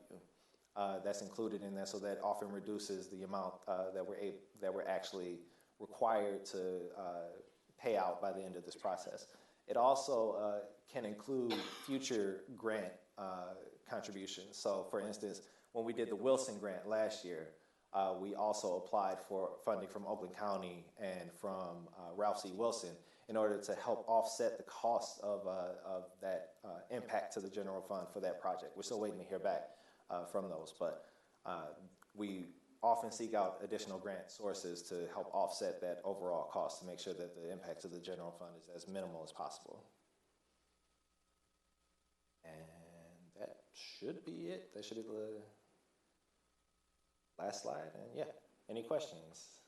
That's included in that, so that often reduces the amount that we're actually required to pay out by the end of this process. It also can include future grant contributions. So, for instance, when we did the Wilson grant last year, we also applied for funding from Oakland County and from Ralph C. Wilson in order to help offset the cost of that impact to the general fund for that project. We're still waiting to hear back from those, but we often seek out additional grant sources to help offset that overall cost to make sure that the impact to the general fund is as minimal as possible. And that should be it. That should be the last slide. And yeah, any questions?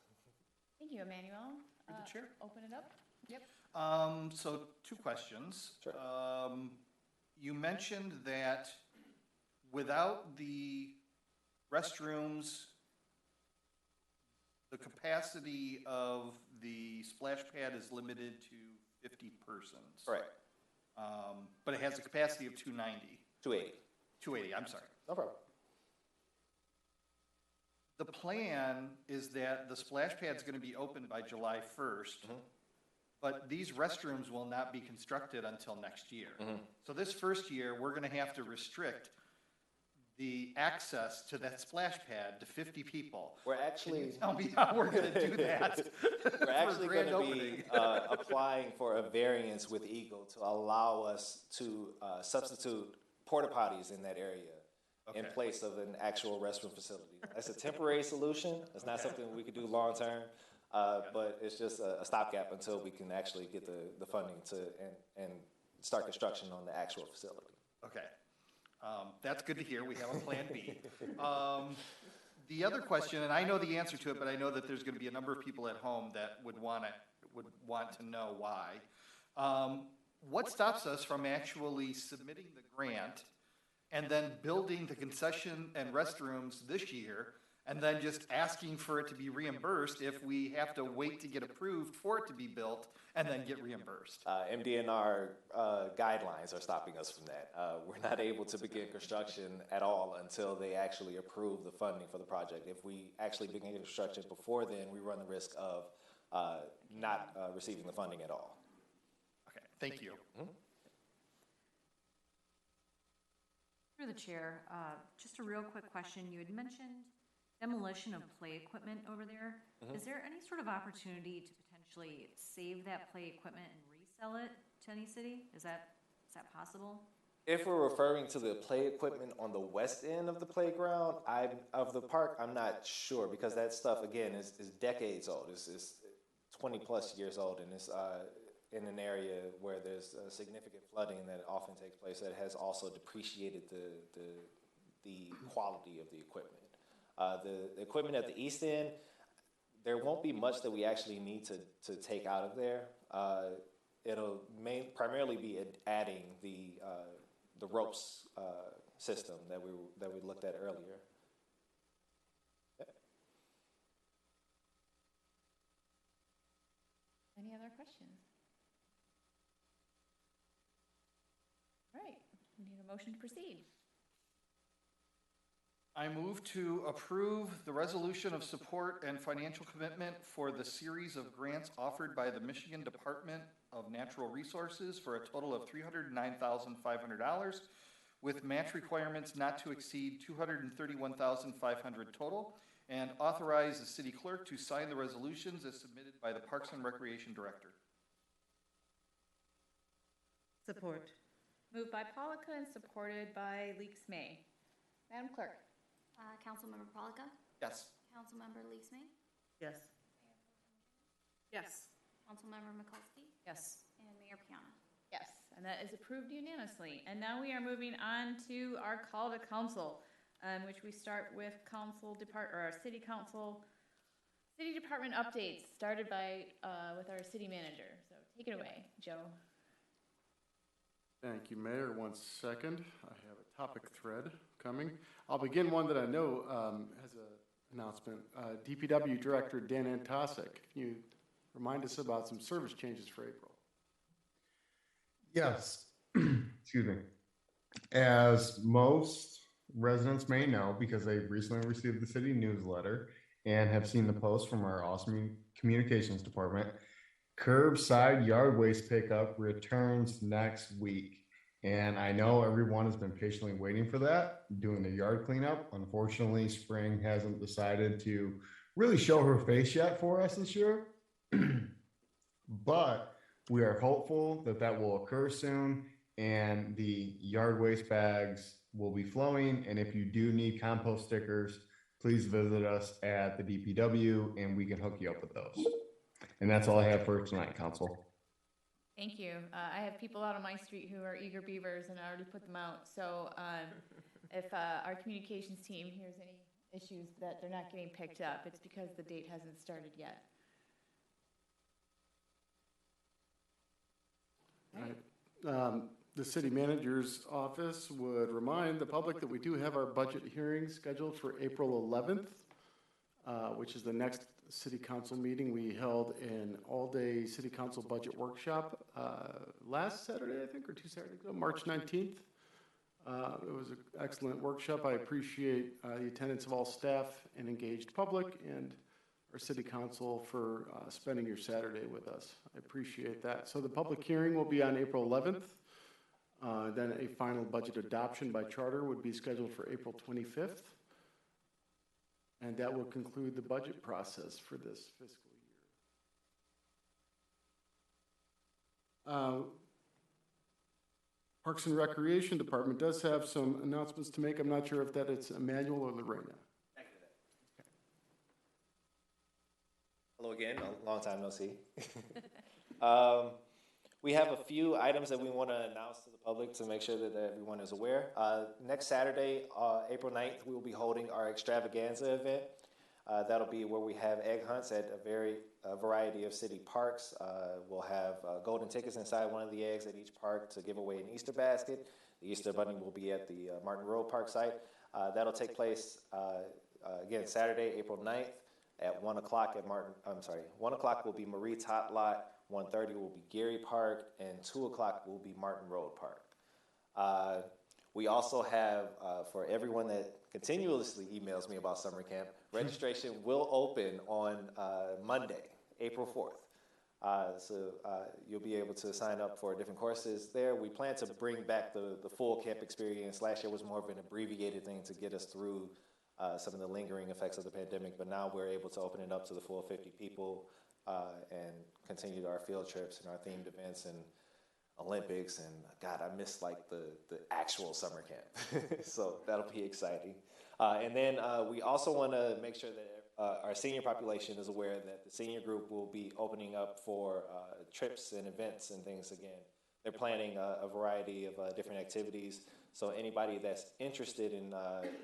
Thank you, Emmanuel. Through the chair. Open it up. Yep. So two questions. Sure. You mentioned that without the restrooms, the capacity of the splash pad is limited to 50 persons. Correct. But it has a capacity of 290. 280. 280, I'm sorry. No problem. The plan is that the splash pad's going to be open by July 1st. But these restrooms will not be constructed until next year. So this first year, we're going to have to restrict the access to that splash pad to 50 people. We're actually... Can you tell me how we're going to do that? We're actually going to be applying for a variance with Eagle to allow us to substitute porta potties in that area in place of an actual restroom facility. That's a temporary solution. It's not something we could do long term. But it's just a stopgap until we can actually get the funding to and start construction on the actual facility. Okay. That's good to hear. We have a plan B. The other question, and I know the answer to it, but I know that there's going to be a number of people at home that would want to know why. What stops us from actually submitting the grant and then building the concession and restrooms this year, and then just asking for it to be reimbursed if we have to wait to get approved for it to be built and then get reimbursed? MDNR guidelines are stopping us from that. We're not able to begin construction at all until they actually approve the funding for the project. If we actually begin construction before then, we run the risk of not receiving the funding at all. Okay, thank you. Through the chair, just a real quick question. You had mentioned demolition of play equipment over there. Is there any sort of opportunity to potentially save that play equipment and resell it to any city? Is that possible? If we're referring to the play equipment on the west end of the playground, of the park, I'm not sure, because that stuff, again, is decades old. It's 20 plus years old, and it's in an area where there's significant flooding that often takes place that has also depreciated the quality of the equipment. The equipment at the east end, there won't be much that we actually need to take out of there. It'll primarily be adding the ropes system that we looked at earlier. Yep. Any other questions? All right, we need a motion to proceed. I move to approve the resolution of support and financial commitment for the series of grants offered by the Michigan Department of Natural Resources for a total of $309,500 with match requirements not to exceed $231,500 total, and authorize the city clerk to sign the resolutions as submitted by the Parks and Recreation Director. Support. Moved by Polika and supported by Leaks May. Madam Clerk? Councilmember Polika? Yes. Councilmember Leaks May? Yes. Yes. Councilmember Mikulski? Yes. And Mayor Piana? Yes, and that is approved unanimously. And now we are moving on to our call to council, which we start with our city council, city department updates, started by, with our city manager. So take it away, Joe. Thank you, Mayor. 1 second. I have a topic thread coming. I'll begin one that I know has an announcement. DPW Director Dan Antasik, can you remind us about some service changes for April? Yes. Excuse me. As most residents may know, because they recently received the city newsletter and have seen the post from our awesome communications department, curbside yard waste pickup returns next week. And I know everyone has been patiently waiting for that, doing the yard cleanup. Unfortunately, spring hasn't decided to really show her face yet for us this year. But we are hopeful that that will occur soon and the yard waste bags will be flowing. And if you do need compost stickers, please visit us at the DPW and we can hook you up with those. And that's all I have for tonight, Council. Thank you. I have people out on my street who are eager beavers, and I already put them out. So if our communications team hears any issues that they're not getting picked up, it's because the date hasn't started yet. Right. The city manager's office would remind the public that we do have our budget hearing scheduled for April 11th, which is the next city council meeting. We held an all-day city council budget workshop last Saturday, I think, or 2 Saturdays ago, March 19th. It was an excellent workshop. I appreciate the attendance of all staff and engaged public and our city council for spending your Saturday with us. I appreciate that. So the public hearing will be on April 11th. Then a final budget adoption by charter would be scheduled for April 25th. And that will conclude the budget process for this fiscal year. Parks and Recreation Department does have some announcements to make. I'm not sure if that it's Emmanuel or Lorena. Hello again, a long time no see. We have a few items that we want to announce to the public to make sure that everyone is aware. Next Saturday, April 9th, we will be holding our extravaganza event. That'll be where we have egg hunts at a variety of city parks. We'll have golden tickets inside one of the eggs at each park to give away an Easter basket. The Easter Bunny will be at the Martin Road Park site. That'll take place, again, Saturday, April 9th at 1 o'clock at 1 o'clock will be Marie Tot Lot, 1:30 will be Gary Park, and 2 o'clock will be Martin Road Park. We also have, for everyone that continuously emails me about summer camp, registration will open on Monday, April 4th. So you'll be able to sign up for different courses there. We plan to bring back the full camp experience. Last year was more of an abbreviated thing to get us through some of the lingering effects of the pandemic, but now we're able to open it up to the full 50 people and continue our field trips and our themed events and Olympics. And God, I miss like the actual summer camp. So that'll be exciting. And then we also want to make sure that our senior population is aware that the senior group will be opening up for trips and events and things again. They're planning a variety of different activities. So anybody that's interested in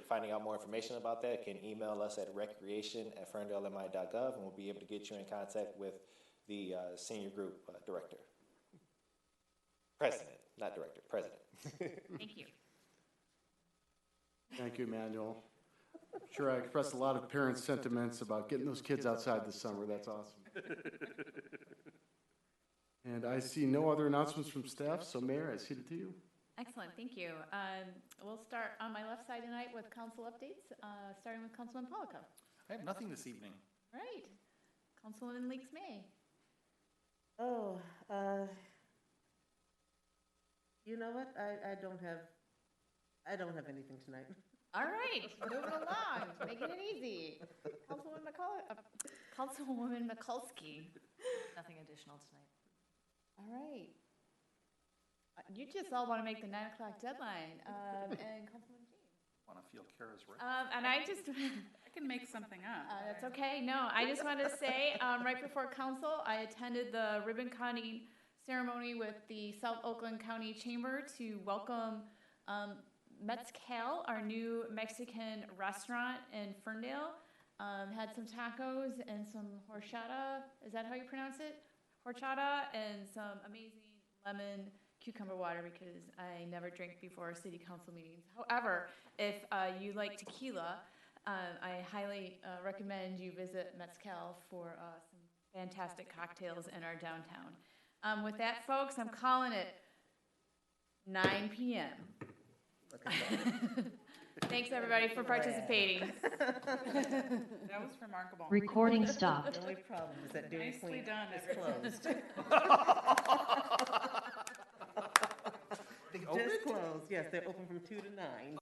finding out more information about that can email us at recreation@ferndalemI.gov, and we'll be able to get you in contact with the senior group director. President, not director, president. Thank you. Thank you, Emmanuel. I'm sure I expressed a lot of parents' sentiments about getting those kids outside this summer. That's awesome. And I see no other announcements from staff, so Mayor, I cede it to you. Excellent, thank you. We'll start on my left side tonight with council updates, starting with Councilman Polika. I have nothing this evening. All right. Councilwoman Leaks May. Oh, you know what? I don't have anything tonight. All right, moving along, making it easy. Councilwoman McCulsky. Nothing additional tonight. All right. You just all want to make the 9 o'clock deadline, and Councilwoman James. Want to feel Kara's right? And I just, I can make something up. that's okay. No, I just wanted to say, right before council, I attended the ribbon cutting ceremony with the South Oakland County Chamber to welcome Mezcal, our new Mexican restaurant in Ferndale. Had some tacos and some horchata. Is that how you pronounce it? Horchata and some amazing lemon cucumber water because I never drink before city council meetings. However, if you like tequila, I highly recommend you visit Mezcal for some fantastic cocktails in our downtown. With that, folks, I'm calling it 9 p.m. Thanks, everybody, for participating. That was remarkable. Recording stopped. The only problem is that Dairy Nicely Queen done, is closed. They Opened? just closed, yes, they're open from 2 to 9.